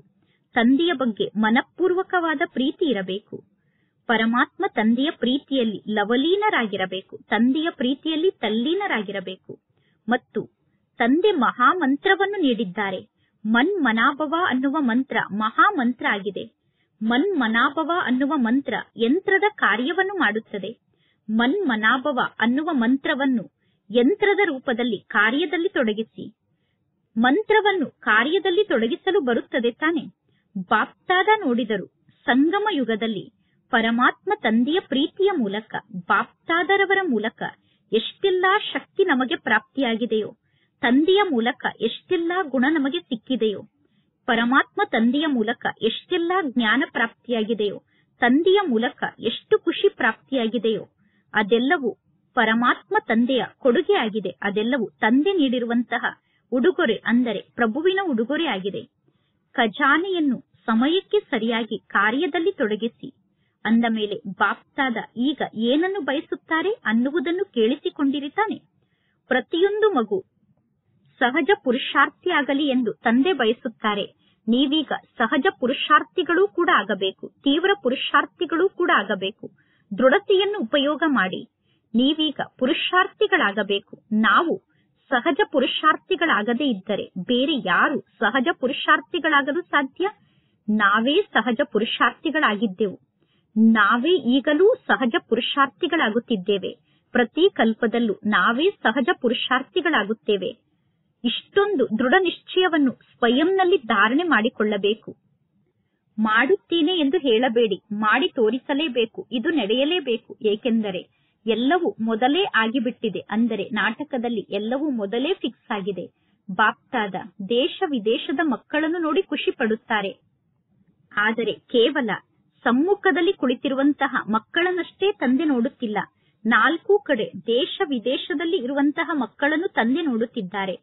ತಂದೆಯ ಬಗ್ಗೆ ಮನಪೂರ್ವಕವಾದ ಪ್ರೀತಿ ಇರಬೇಕು. ಪರಮಾತ್ಮ ತಂದೆಯ ಪ್ರೀತಿಯಲ್ಲಿ ಲವಲೀನರಾಗಿರಬೇಕು. ತಂದೆಯ ಪ್ರೀತಿಯಲ್ಲಿ ತಲ್ಲೀನರಾಗಿರಬೇಕು. ಮತ್ತು ತಂದೆ ಮಹಾಮಂತ್ರವನ್ನು ನೀಡಿದ್ದಾರೆ. ಮನ್ ಮನಾಭವ ಅನ್ನುವ ಮಂತ್ರ ಮಹಾಮಂತ್ರ ಆಗಿದೆ. ಮನ್ ಮನಾಭವ ಅನ್ನುವ ಮಂತ್ರ ಯಂತ್ರದ ಕಾರ್ಯವನ್ನು ಮಾಡುತ್ತದೆ. ಮನ್ ಮನಾಭವ ಅನ್ನುವ ಮಂತ್ರವನ್ನು ಯಂತ್ರದ ರೂಪದಲ್ಲಿ ಕಾರ್ಯದಲ್ಲಿ ತೊಡಗಿಸಿ. ಮಂತ್ರವನ್ನು ಕಾರ್ಯದಲ್ಲಿ ತೊಡಗಿಸಲು ಬರುತ್ತದೆ ತಾನೆ. ಬಾಪ್ತಾದ ನೋಡಿದರು, ಸಂಗಮ ಯುಗದಲ್ಲಿ ಪರಮಾತ್ಮ ತಂದೆಯ ಪ್ರೀತಿಯ ಮೂಲಕ ಬಾಪ್ತಾದರವರ ಮೂಲಕ ಎಷ್ಟೆಲ್ಲಾ ಶಕ್ತಿ ನಮಗೆ ಪ್ರಾಪ್ತಿಯಾಗಿದೆಯೋ, ತಂದೆಯ ಮೂಲಕ ಎಷ್ಟೆಲ್ಲಾ ಗುಣ ನಮಗೆ ಸಿಕ್ಕಿದೆಯೋ, ಪರಮಾತ್ಮ ತಂದೆಯ ಮೂಲಕ ಎಷ್ಟೆಲ್ಲಾ ಜ್ಞಾನ ಪ್ರಾಪ್ತಿಯಾಗಿದೆಯೋ, ತಂದೆಯ ಮೂಲಕ ಎಷ್ಟು ಖುಷಿ ಪ್ರಾಪ್ತಿಯಾಗಿದೆಯೋ, ಅದೆಲ್ಲವೂ ಪರಮಾತ್ಮ ತಂದೆಯ ಕೊಡುಗೆ ಆಗಿದೆ. ಅದೆಲ್ಲವೂ ತಂದೆ ನೀಡಿರುವಂತಹ ಉಡುಗೊರೆ ಅಂದರೆ ಪ್ರಭುವಿನ ಉಡುಗೊರೆ ಆಗಿದೆ. ಖಜಾನೆಯನ್ನು ಸಮಯಕ್ಕೆ ಸರಿಯಾಗಿ ಕಾರ್ಯದಲ್ಲಿ ತೊಡಗಿಸಿ. ಅಂದ ಮೇಲೆ ಬಾಪ್ತಾದ ಈಗ ಏನನ್ನು ಬಯಸುತ್ತಾರೆ ಅನ್ನುವುದನ್ನು ಕೇಳಿಸಿಕೊಂಡಿರಿತಾನೆ. ಪ್ರತಿಯೊಂದು ಮಗು ಸಹಜ ಪುರುಷಾರ್ಥಿಯಾಗಲಿ ಎಂದು ತಂದೆ ಬಯಸುತ್ತಾರೆ. ನೀವೀಗ ಸಹಜ ಪುರುಷಾರ್ಥಿಗಳೂ ಕೂಡ ಆಗಬೇಕು, ತೀವ್ರ ಪುರುಷಾರ್ಥಿಗಳೂ ಕೂಡ ಆಗಬೇಕು. ದೃಢತೆಯನ್ನು ಉಪಯೋಗ ಮಾಡಿ ನೀವೀಗ ಪುರುಷಾರ್ಥಿಗಳಾಗಬೇಕು. ನಾವು ಸಹಜ ಪುರುಷಾರ್ಥಿಗಳಾಗದೇ ಇದ್ದರೆ ಬೇರೆ ಯಾರು ಸಹಜ ಪುರುಷಾರ್ಥಿಗಳಾಗಲು ಸಾಧ್ಯ? ನಾವೇ ಸಹಜ ಪುರುಷಾರ್ಥಿಗಳಾಗಿದ್ದೆವು. ನಾವೇ ಈಗಲೂ ಸಹಜ ಪುರುಷಾರ್ಥಿಗಳಾಗುತ್ತಿದ್ದೇವೆ. ಪ್ರತಿ ಕಲ್ಪದಲ್ಲೂ ನಾವೇ ಸಹಜ ಪುರುಷಾರ್ಥಿಗಳಾಗುತ್ತೇವೆ. ಇಷ್ಟೊಂದು ದೃಢ ನಿಶ್ಚಯವನ್ನು ಸ್ವಯಂನಲ್ಲಿ ಧಾರಣೆ ಮಾಡಿಕೊಳ್ಳಬೇಕು. ಮಾಡುತ್ತೇನೆ ಎಂದು ಹೇಳಬೇಡಿ, ಮಾಡಿ ತೋರಿಸಲೇಬೇಕು. ಇದು ನಡೆಯಲೇಬೇಕು. ಏಕೆಂದರೆ ಎಲ್ಲವೂ ಮೊದಲೇ ಆಗಿಬಿಟ್ಟಿದೆ. ಅಂದರೆ ನಾಟಕದಲ್ಲಿ ಎಲ್ಲವೂ ಮೊದಲೇ ಫಿಕ್ಸ್ ಆಗಿದೆ. ಬಾಪ್ತಾದ ದೇಶ ವಿದೇಶದ ಮಕ್ಕಳನ್ನು ನೋಡಿ ಖುಷಿ ಪಡುತ್ತಾರೆ. ಆದರೆ ಕೇವಲ ಸಮ್ಮುಖದಲ್ಲಿ ಕುಳಿತಿರುವಂತಹ ಮಕ್ಕಳನ್ನಷ್ಟೇ ತಂದೆ ನೋಡುತ್ತಿಲ್ಲ. 4 ಕಡೆ ದೇಶ ವಿದೇಶದಲ್ಲಿ ಇರುವಂತಹ ಮಕ್ಕಳನ್ನು ತಂದೆ ನೋಡುತ್ತಿದ್ದಾರೆ.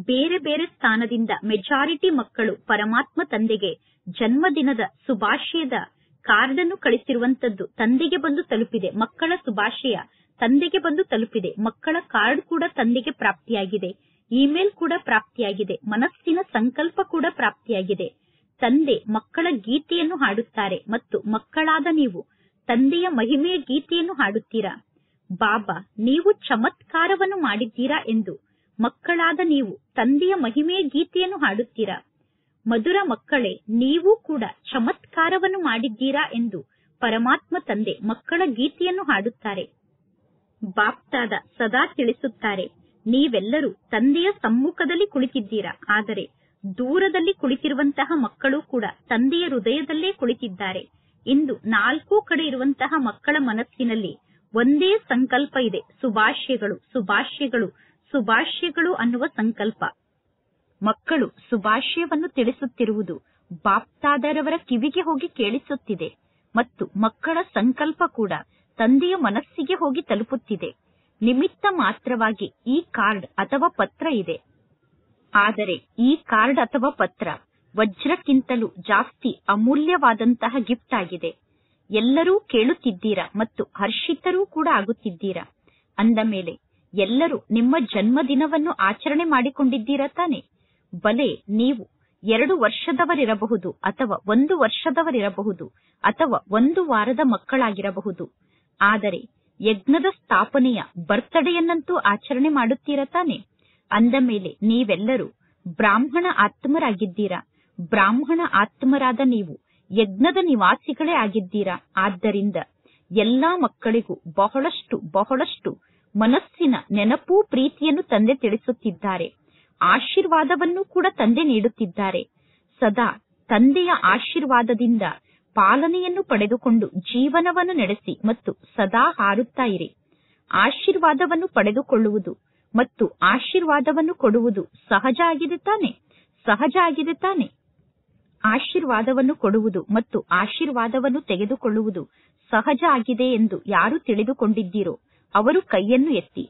ಬೇರೆ ಬೇರೆ ಸ್ಥಾನದಿಂದ ಮೆಜಾರಿಟಿ ಮಕ್ಕಳು ಪರಮಾತ್ಮ ತಂದೆಗೆ ಜನ್ಮದಿನದ ಶುಭಾಶಯದ ಕಾರ್ಡ್ ಅನ್ನು ಕಳಿಸಿರುವಂತದ್ದು ತಂದೆಗೆ ಬಂದು ತಲುಪಿದೆ. ಮಕ್ಕಳ ಶುಭಾಶಯ ತಂದೆಗೆ ಬಂದು ತಲುಪಿದೆ. ಮಕ್ಕಳ ಕಾರ್ಡ್ ಕೂಡ ತಂದೆಗೆ ಪ್ರಾಪ್ತಿಯಾಗಿದೆ. ಇಮೇಲ್ ಕೂಡ ಪ್ರಾಪ್ತಿಯಾಗಿದೆ. ಮನಸ್ಸಿನ ಸಂಕಲ್ಪ ಕೂಡ ಪ್ರಾಪ್ತಿಯಾಗಿದೆ. ತಂದೆ ಮಕ್ಕಳ ಗೀತೆಯನ್ನು ಹಾಡುತ್ತಾರೆ ಮತ್ತು ಮಕ್ಕಳಾದ ನೀವು ತಂದೆಯ ಮಹಿಮೆಯ ಗೀತೆಯನ್ನು ಹಾಡುತ್ತೀರಾ. ಬಾಬಾ ನೀವು ಚಮತ್ಕಾರವನ್ನು ಮಾಡಿದ್ದೀರಾ ಎಂದು ಮಕ್ಕಳಾದ ನೀವು ತಂದೆಯ ಮಹಿಮೆಯ ಗೀತೆಯನ್ನು ಹಾಡುತ್ತೀರಾ. ಮಧುರ ಮಕ್ಕಳೇ, ನೀವು ಕೂಡ ಚಮತ್ಕಾರವನ್ನು ಮಾಡಿದ್ದೀರಾ ಎಂದು ಪರಮಾತ್ಮ ತಂದೆ ಮಕ್ಕಳ ಗೀತೆಯನ್ನು ಹಾಡುತ್ತಾರೆ. ಬಾಪ್ತಾದ ಸದಾ ತಿಳಿಸುತ್ತಾರೆ, ನೀವೆಲ್ಲರೂ ತಂದೆಯ ಸಮ್ಮುಖದಲ್ಲಿ ಕುಳಿತಿದ್ದೀರಾ. ಆದರೆ ದೂರದಲ್ಲಿ ಕುಳಿತಿರುವಂತಹ ಮಕ್ಕಳು ಕೂಡ ತಂದೆಯ ಹೃದಯದಲ್ಲೇ ಕುಳಿತಿದ್ದಾರೆ. ಇಂದು 4 ಕಡೆ ಇರುವಂತಹ ಮಕ್ಕಳ ಮನಸ್ಸಿನಲ್ಲಿ ಒಂದೇ ಸಂಕಲ್ಪ ಇದೆ, ಶುಭಾಶಯಗಳು ಶುಭಾಶಯಗಳು ಶುಭಾಶಯಗಳು ಅನ್ನುವ ಸಂಕಲ್ಪ. ಮಕ್ಕಳು ಶುಭಾಶಯವನ್ನು ತಿಳಿಸುತ್ತಿರುವುದು ಬಾಪ್ತಾದರವರ ಕಿವಿಗೆ ಹೋಗಿ ಕೇಳಿಸುತ್ತಿದೆ ಮತ್ತು ಮಕ್ಕಳ ಸಂಕಲ್ಪ ಕೂಡ ತಂದೆಯ ಮನಸ್ಸಿಗೆ ಹೋಗಿ ತಲುಪುತ್ತಿದೆ. ನಿಮಿತ್ತ ಮಾತ್ರವಾಗಿ ಈ ಕಾರ್ಡ್ ಅಥವಾ ಪತ್ರ ಇದೆ. ಆದರೆ ಈ ಕಾರ್ಡ್ ಅಥವಾ ಪತ್ರ ವಜ್ರಕ್ಕಿಂತಲೂ ಜಾಸ್ತಿ ಅಮೂಲ್ಯವಾದಂತಹ ಗಿಫ್ಟ್ ಆಗಿದೆ. ಎಲ್ಲರೂ ಕೇಳುತ್ತಿದ್ದೀರಾ ಮತ್ತು ಹರ್ಷಿತರೂ ಕೂಡ ಆಗುತ್ತಿದ್ದೀರಾ. ಅಂದ ಮೇಲೆ ಎಲ್ಲರೂ ನಿಮ್ಮ ಜನ್ಮದಿನವನ್ನು ಆಚರಣೆ ಮಾಡಿಕೊಂಡಿದ್ದೀರಾ ತಾನೆ? ಬಲೆ ನೀವು 2 ವರ್ಷದವರಿರಬಹುದು ಅಥವಾ 1 ವರ್ಷದವರಿರಬಹುದು ಅಥವಾ 1 ವಾರದ ಮಕ್ಕಳಾಗಿರಬಹುದು. ಆದರೆ ಯಜ್ಞದ ಸ್ಥಾಪನೆಯ ಬರ್ತ್ಡೇಯನ್ನಂತೂ ಆಚರಣೆ ಮಾಡುತ್ತೀರಾ ತಾನೆ? ಅಂದ ಮೇಲೆ ನೀವೆಲ್ಲರೂ ಬ್ರಾಹ್ಮಣ ಆತ್ಮರಾಗಿದ್ದೀರಾ. ಬ್ರಾಹ್ಮಣ ಆತ್ಮರಾದ ನೀವು ಯಜ್ಞದ ನಿವಾಸಿಗಳೇ ಆಗಿದ್ದೀರಾ. ಆದ್ದರಿಂದ ಎಲ್ಲಾ ಮಕ್ಕಳಿಗೂ ಬಹಳಷ್ಟು ಬಹಳಷ್ಟು ಮನಸ್ಸಿನ ನೆನಪು ಪ್ರೀತಿಯನ್ನು ತಂದೆ ತಿಳಿಸುತ್ತಿದ್ದಾರೆ. ಆಶೀರ್ವಾದವನ್ನು ಕೂಡ ತಂದೆ ನೀಡುತ್ತಿದ್ದಾರೆ. ಸದಾ ತಂದೆಯ ಆಶೀರ್ವಾದದಿಂದ ಪಾಲನೆಯನ್ನು ಪಡೆದುಕೊಂಡು ಜೀವನವನ್ನು ನಡೆಸಿ ಮತ್ತು ಸದಾ ಹಾರುತ್ತಾ ಇರಿ. ಆಶೀರ್ವಾದವನ್ನು ಪಡೆದುಕೊಳ್ಳುವುದು ಮತ್ತು ಆಶೀರ್ವಾದವನ್ನು ಕೊಡುವುದು ಸಹಜ ಆಗಿದೆ ತಾನೆ? ಸಹಜ ಆಗಿದೆ ತಾನೆ? ಆಶೀರ್ವಾದವನ್ನು ಕೊಡುವುದು ಮತ್ತು ಆಶೀರ್ವಾದವನ್ನು ತೆಗೆದುಕೊಳ್ಳುವುದು ಸಹಜ ಆಗಿದೆ ಎಂದು ಯಾರು ತಿಳಿದುಕೊಂಡಿದ್ದೀರೋ ಅವರು ಕೈಯನ್ನು ಎತ್ತಿ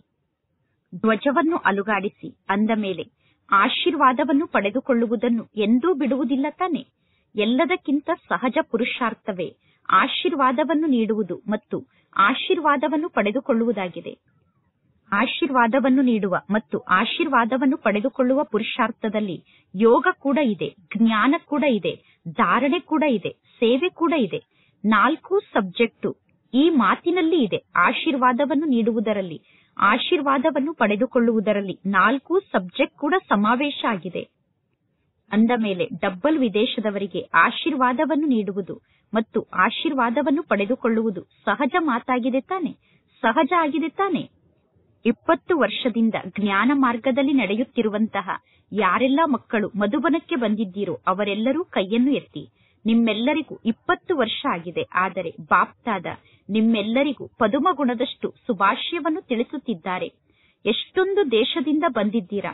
ಧ್ವಜವನ್ನು ಅಲುಗಾಡಿಸಿ. ಅಂದ ಮೇಲೆ ಆಶೀರ್ವಾದವನ್ನು ಪಡೆದುಕೊಳ್ಳುವುದನ್ನು ಎಂದೂ ಬಿಡುವುದಿಲ್ಲ ತಾನೆ? ಎಲ್ಲದಕ್ಕಿಂತ ಸಹಜ ಪುರುಷಾರ್ಥವೇ ಆಶೀರ್ವಾದವನ್ನು ನೀಡುವುದು ಮತ್ತು ಆಶೀರ್ವಾದವನ್ನು ಪಡೆದುಕೊಳ್ಳುವುದಾಗಿದೆ. ಆಶೀರ್ವಾದವನ್ನು ನೀಡುವ ಮತ್ತು ಆಶೀರ್ವಾದವನ್ನು ಪಡೆದುಕೊಳ್ಳುವ ಪುರುಷಾರ್ಥದಲ್ಲಿ ಯೋಗ ಕೂಡ ಇದೆ, ಜ್ಞಾನ ಕೂಡ ಇದೆ, ಧಾರಣೆ ಕೂಡ ಇದೆ, ಸೇವೆ ಕೂಡ ಇದೆ. 4 ಸಬ್ಜೆಕ್ಟು ಈ ಮಾತಿನಲ್ಲಿ ಇದೆ. ಆಶೀರ್ವಾದವನ್ನು ನೀಡುವುದರಲ್ಲಿ, ಆಶೀರ್ವಾದವನ್ನು ಪಡೆದುಕೊಳ್ಳುವುದರಲ್ಲಿ 4 ಸಬ್ಜೆಕ್ಟ್ ಕೂಡ ಸಮಾವೇಶ ಆಗಿದೆ. ಅಂದ ಮೇಲೆ ಡಬ್ಬಲ್ ವಿದೇಶದವರಿಗೆ ಆಶೀರ್ವಾದವನ್ನು ನೀಡುವುದು ಮತ್ತು ಆಶೀರ್ವಾದವನ್ನು ಪಡೆದುಕೊಳ್ಳುವುದು ಸಹಜ ಮಾತಾಗಿದೆ ತಾನೆ? ಸಹಜ ಆಗಿದೆ ತಾನೆ? 20 ವರ್ಷದಿಂದ ಜ್ಞಾನ ಮಾರ್ಗದಲ್ಲಿ ನಡೆಯುತ್ತಿರುವಂತಹ ಯಾರೆಲ್ಲ ಮಕ್ಕಳು ಮಧುಬನಕ್ಕೆ ಬಂದಿದ್ದೀರೋ ಅವರೆಲ್ಲರೂ ಕೈಯನ್ನು ಎತ್ತಿ. ನಿಮ್ಮೆಲ್ಲರಿಗೂ 20 ವರ್ಷ ಆಗಿದೆ. ಆದರೆ ಬಾಪ್ತಾದ ನಿಮ್ಮೆಲ್ಲರಿಗೂ ಪದುಮ ಗುಣದಷ್ಟು ಶುಭಾಶಯವನ್ನು ತಿಳಿಸುತ್ತಿದ್ದಾರೆ. ಎಷ್ಟೊಂದು ದೇಶದಿಂದ ಬಂದಿದ್ದೀರಾ?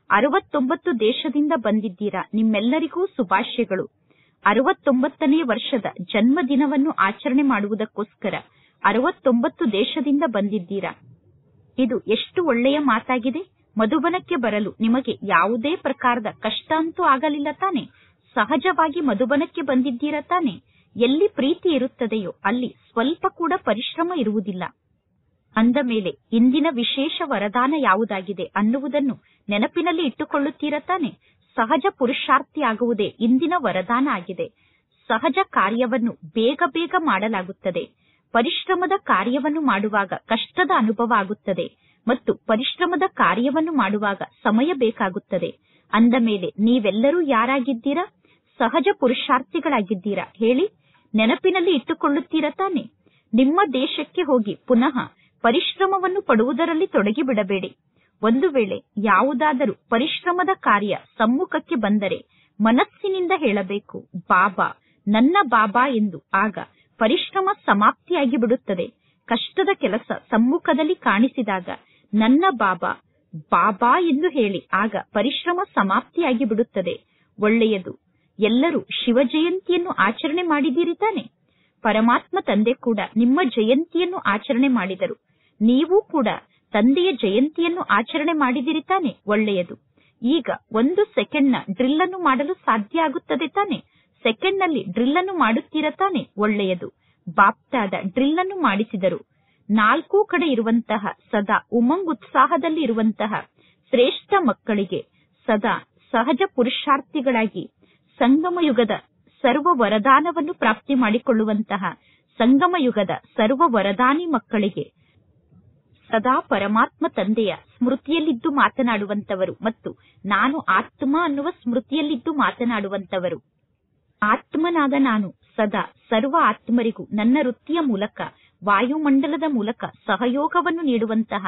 69 ದೇಶದಿಂದ ಬಂದಿದ್ದೀರಾ. ನಿಮ್ಮೆಲ್ಲರಿಗೂ ಶುಭಾಶಯಗಳು. 69ನೇ ವರ್ಷದ ಜನ್ಮದಿನವನ್ನು ಆಚರಣೆ ಮಾಡುವುದಕ್ಕೋಸ್ಕರ 69 ದೇಶದಿಂದ ಬಂದಿದ್ದೀರಾ. ಇದು ಎಷ್ಟು ಒಳ್ಳೆಯ ಮಾತಾಗಿದೆ. ಮಧುಬನಕ್ಕೆ ಬರಲು ನಿಮಗೆ ಯಾವುದೇ ಪ್ರಕಾರದ ಕಷ್ಟ ಅಂತೂ ಆಗಲಿಲ್ಲ ತಾನೆ? ಸಹಜವಾಗಿ ಮಧುಬನಕ್ಕೆ ಬಂದಿದ್ದೀರಾ ತಾನೆ? ಎಲ್ಲಿ ಪ್ರೀತಿ ಇರುತ್ತದೆಯೋ ಅಲ್ಲಿ ಸ್ವಲ್ಪ ಕೂಡ ಪರಿಶ್ರಮ ಇರುವುದಿಲ್ಲ. ಅಂದ ಮೇಲೆ ಇಂದಿನ ವಿಶೇಷ ವರದಾನ ಯಾವುದಾಗಿದೆ ಅನ್ನುವುದನ್ನು ನೆನಪಿನಲ್ಲಿ ಇಟ್ಟುಕೊಳ್ಳುತ್ತೀರಾ ತಾನೆ? ಸಹಜ ಪುರುಷಾರ್ಥಿಯಾಗುವುದೇ ಇಂದಿನ ವರದಾನ ಆಗಿದೆ. ಸಹಜ ಕಾರ್ಯವನ್ನು ಬೇಗ ಬೇಗ ಮಾಡಲಾಗುತ್ತದೆ. ಪರಿಶ್ರಮದ ಕಾರ್ಯವನ್ನು ಮಾಡುವಾಗ ಕಷ್ಟದ ಅನುಭವ ಆಗುತ್ತದೆ ಮತ್ತು ಪರಿಶ್ರಮದ ಕಾರ್ಯವನ್ನು ಮಾಡುವಾಗ ಸಮಯ ಬೇಕಾಗುತ್ತದೆ. ಅಂದ ಮೇಲೆ ನೀವೆಲ್ಲರೂ ಯಾರಾಗಿದ್ದೀರಾ? ಸಹಜ ಪುರುಷಾರ್ಥಿಗಳಾಗಿದ್ದೀರಾ. ಹೇಳಿ, ನೆನಪಿನಲ್ಲಿ ಇಟ್ಟುಕೊಳ್ಳುತ್ತೀರಾ ತಾನೆ? ನಿಮ್ಮ ದೇಶಕ್ಕೆ ಹೋಗಿ ಪುನಃ ಪರಿಶ್ರಮವನ್ನು ಪಡುವುದರಲ್ಲಿ ತೊಡಗಿಬಿಡಬೇಡಿ. ಒಂದು ವೇಳೆ ಯಾವುದಾದರೂ ಪರಿಶ್ರಮದ ಕಾರ್ಯ ಸಮ್ಮುಖಕ್ಕೆ ಬಂದರೆ ಮನಸ್ಸಿನಿಂದ ಹೇಳಬೇಕು, ಬಾಬಾ ನನ್ನ ಬಾಬಾ ಎಂದು. ಆಗ ಪರಿಶ್ರಮ ಸಮಾಪ್ತಿಯಾಗಿ ಬಿಡುತ್ತದೆ. ಕಷ್ಟದ ಕೆಲಸ ಸಮ್ಮುಖದಲ್ಲಿ ಕಾಣಿಸಿದಾಗ ನನ್ನ ಬಾಬಾ ಬಾಬಾ ಎಂದು ಹೇಳಿ. ಆಗ ಪರಿಶ್ರಮ ಸಮಾಪ್ತಿಯಾಗಿ ಬಿಡುತ್ತದೆ. ಒಳ್ಳೆಯದು. ಎಲ್ಲರೂ ಶಿವ ಜಯಂತಿಯನ್ನು ಆಚರಣೆ ಮಾಡಿದ್ದೀರಿ ತಾನೆ? ಪರಮಾತ್ಮ ತಂದೆ ಕೂಡ ನಿಮ್ಮ ಜಯಂತಿಯನ್ನು ಆಚರಣೆ ಮಾಡಿದರು. ನೀವು ಕೂಡ ತಂದೆಯ ಜಯಂತಿಯನ್ನು ಆಚರಣೆ ಮಾಡಿದಿರಿ ತಾನೆ? ಒಳ್ಳೆಯದು. ಈಗ 1 ಸೆಕೆಂಡ್ನ ಡ್ರಿಲ್ ಅನ್ನು ಮಾಡಲು ಸಾಧ್ಯ ಆಗುತ್ತದೆ ತಾನೆ? ಸೆಕೆಂಡ್ನಲ್ಲಿ ಡ್ರಿಲ್ ಅನ್ನು ಮಾಡುತ್ತೀರಾ ತಾನೆ? ಒಳ್ಳೆಯದು. ಬಾಪ್ತಾದ ಡ್ರಿಲ್ ಅನ್ನು ಮಾಡಿಸಿದರು. 4 ಕಡೆ ಇರುವಂತಹ ಸದಾ ಉಮಂಗ್ ಉತ್ಸಾಹದಲ್ಲಿ ಇರುವಂತಹ ಶ್ರೇಷ್ಠ ಮಕ್ಕಳಿಗೆ ಸದಾ ಸಹಜ ಪುರುಷಾರ್ಥಿಗಳಾಗಿ ಸಂಗಮ ಯುಗದ ಸರ್ವ ವರದಾನವನ್ನು ಪ್ರಾಪ್ತಿ ಮಾಡಿಕೊಳ್ಳುವಂತಹ ಸಂಗಮ ಯುಗದ ಸರ್ವ ವರದಾನಿ ಮಕ್ಕಳಿಗೆ ಸದಾ ಪರಮಾತ್ಮ ತಂದೆಯ ಸ್ಮೃತಿಯಲ್ಲಿದ್ದು ಮಾತನಾಡುವಂತವರು ಮತ್ತು ನಾನು ಆತ್ಮ ಅನ್ನುವ ಸ್ಮೃತಿಯಲ್ಲಿದ್ದು ಮಾತನಾಡುವಂತವರು. ಆತ್ಮನಾದ ನಾನು ಸದಾ ಸರ್ವ ಆತ್ಮರಿಗೂ ನನ್ನ ವೃತ್ತಿಯ ಮೂಲಕ ವಾಯುಮಂಡಲದ ಮೂಲಕ ಸಹಯೋಗವನ್ನು ನೀಡುವಂತಹ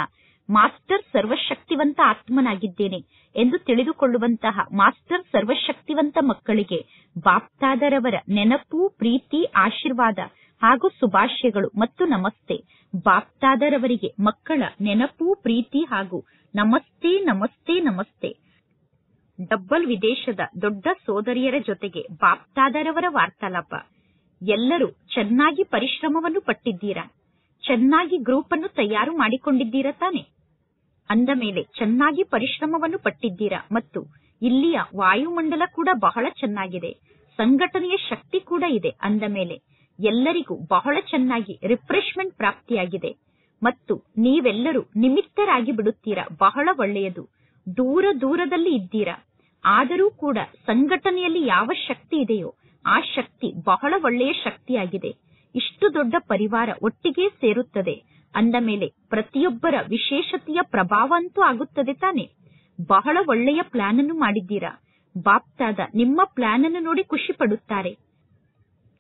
ಮಾಸ್ಟರ್ ಸರ್ವಶಕ್ತಿವಂತ ಆತ್ಮನಾಗಿದ್ದೇನೆ ಎಂದು ತಿಳಿದುಕೊಳ್ಳುವಂತಹ ಮಾಸ್ಟರ್ ಸರ್ವಶಕ್ತಿವಂತ ಮಕ್ಕಳಿಗೆ ಬಾಪ್ತಾದರವರ ನೆನಪು, ಪ್ರೀತಿ, ಆಶೀರ್ವಾದ ಹಾಗೂ ಶುಭಾಶಯಗಳು ಮತ್ತು ನಮಸ್ತೆ. ಬಾಪ್ತಾದರವರಿಗೆ ಮಕ್ಕಳ ನೆನಪು, ಪ್ರೀತಿ ಹಾಗೂ ನಮಸ್ತೆ ನಮಸ್ತೆ ನಮಸ್ತೆ. ಡಬ್ಬಲ್ ವಿದೇಶದ ದೊಡ್ಡ ಸೋದರಿಯರ ಜೊತೆಗೆ ಬಾಪ್ತಾದರವರ ವಾರ್ತಾಲಾಪ. ಎಲ್ಲರೂ ಚೆನ್ನಾಗಿ ಪರಿಶ್ರಮವನ್ನು ಪಟ್ಟಿದ್ದೀರಾ. ಚೆನ್ನಾಗಿ ಗ್ರೂಪ್ ಅನ್ನು ತಯಾರು ಮಾಡಿಕೊಂಡಿದ್ದೀರಾ ತಾನೆ? ಅಂದ ಮೇಲೆ ಚೆನ್ನಾಗಿ ಪರಿಶ್ರಮವನ್ನು ಪಟ್ಟಿದ್ದೀರಾ ಮತ್ತು ಇಲ್ಲಿಯ ವಾಯುಮಂಡಲ ಕೂಡ ಬಹಳ ಚೆನ್ನಾಗಿದೆ, ಸಂಘಟನೆಯ ಶಕ್ತಿ ಕೂಡ ಇದೆ. ಅಂದ ಮೇಲೆ ಎಲ್ಲರಿಗೂ ಬಹಳ ಚೆನ್ನಾಗಿ ರಿಫ್ರೆಶ್ಮೆಂಟ್ ಪ್ರಾಪ್ತಿಯಾಗಿದೆ ಮತ್ತು ನೀವೆಲ್ಲರೂ ನಿಮಿತ್ತರಾಗಿ ಬಿಡುತ್ತೀರಾ. ಬಹಳ ಒಳ್ಳೆಯದು. ದೂರ ದೂರದಲ್ಲಿ ಇದ್ದೀರಾ, ಆದರೂ ಕೂಡ ಸಂಘಟನೆಯಲ್ಲಿ ಯಾವ ಶಕ್ತಿ ಇದೆಯೋ ಆ ಶಕ್ತಿ ಬಹಳ ಒಳ್ಳೆಯ ಶಕ್ತಿಯಾಗಿದೆ. ಇಷ್ಟು ದೊಡ್ಡ ಪರಿವಾರ ಒಟ್ಟಿಗೆ ಸೇರುತ್ತದೆ ಅಂದ ಮೇಲೆ ಪ್ರತಿಯೊಬ್ಬರ ವಿಶೇಷತೆಯ ಪ್ರಭಾವ ಅಂತೂ ಆಗುತ್ತದೆ ತಾನೆ. ಬಹಳ ಒಳ್ಳೆಯ ಪ್ಲಾನ್ ಅನ್ನು ಮಾಡಿದ್ದೀರಾ. ಬಾಪ್ತಾದ ನಿಮ್ಮ ಪ್ಲಾನ್ ಅನ್ನು ನೋಡಿ ಖುಷಿ ಪಡುತ್ತಾರೆ.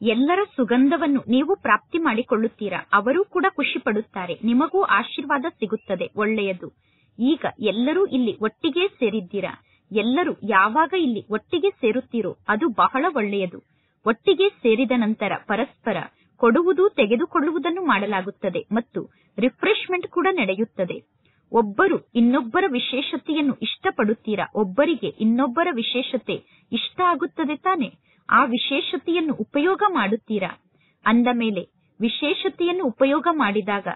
ಎಲ್ಲರ ಸುಗಂಧವನ್ನು ನೀವು ಪ್ರಾಪ್ತಿ ಮಾಡಿಕೊಳ್ಳುತ್ತೀರಾ, ಅವರೂ ಕೂಡ ಖುಷಿ ಪಡುತ್ತಾರೆ, ನಿಮಗೂ ಆಶೀರ್ವಾದ ಸಿಗುತ್ತದೆ. ಒಳ್ಳೆಯದು. ಈಗ ಎಲ್ಲರೂ ಇಲ್ಲಿ ಒಟ್ಟಿಗೆ ಸೇರಿದ್ದೀರಾ. ಎಲ್ಲರೂ ಯಾವಾಗ ಇಲ್ಲಿ ಒಟ್ಟಿಗೆ ಸೇರುತ್ತೀರೋ ಅದು ಬಹಳ ಒಳ್ಳೆಯದು. ಒಟ್ಟಿಗೆ ಸೇರಿದ ನಂತರ ಪರಸ್ಪರ ಕೊಡುವುದು ತೆಗೆದುಕೊಳ್ಳುವುದನ್ನು ಮಾಡಲಾಗುತ್ತದೆ ಮತ್ತು ರಿಫ್ರೆಶ್ಮೆಂಟ್ ಕೂಡ ನಡೆಯುತ್ತದೆ. ಒಬ್ಬರು ಇನ್ನೊಬ್ಬರ ವಿಶೇಷತೆಯನ್ನು ಇಷ್ಟಪಡುತ್ತೀರಾ, ಒಬ್ಬರಿಗೆ ಇನ್ನೊಬ್ಬರ ವಿಶೇಷತೆ ಇಷ್ಟ ಆಗುತ್ತದೆ ತಾನೆ. ಆ ವಿಶೇಷತೆಯನ್ನು ಉಪಯೋಗ ಮಾಡುತ್ತೀರಾ. ಅಂದ ಮೇಲೆ ವಿಶೇಷತೆಯನ್ನು ಉಪಯೋಗ ಮಾಡಿದಾಗ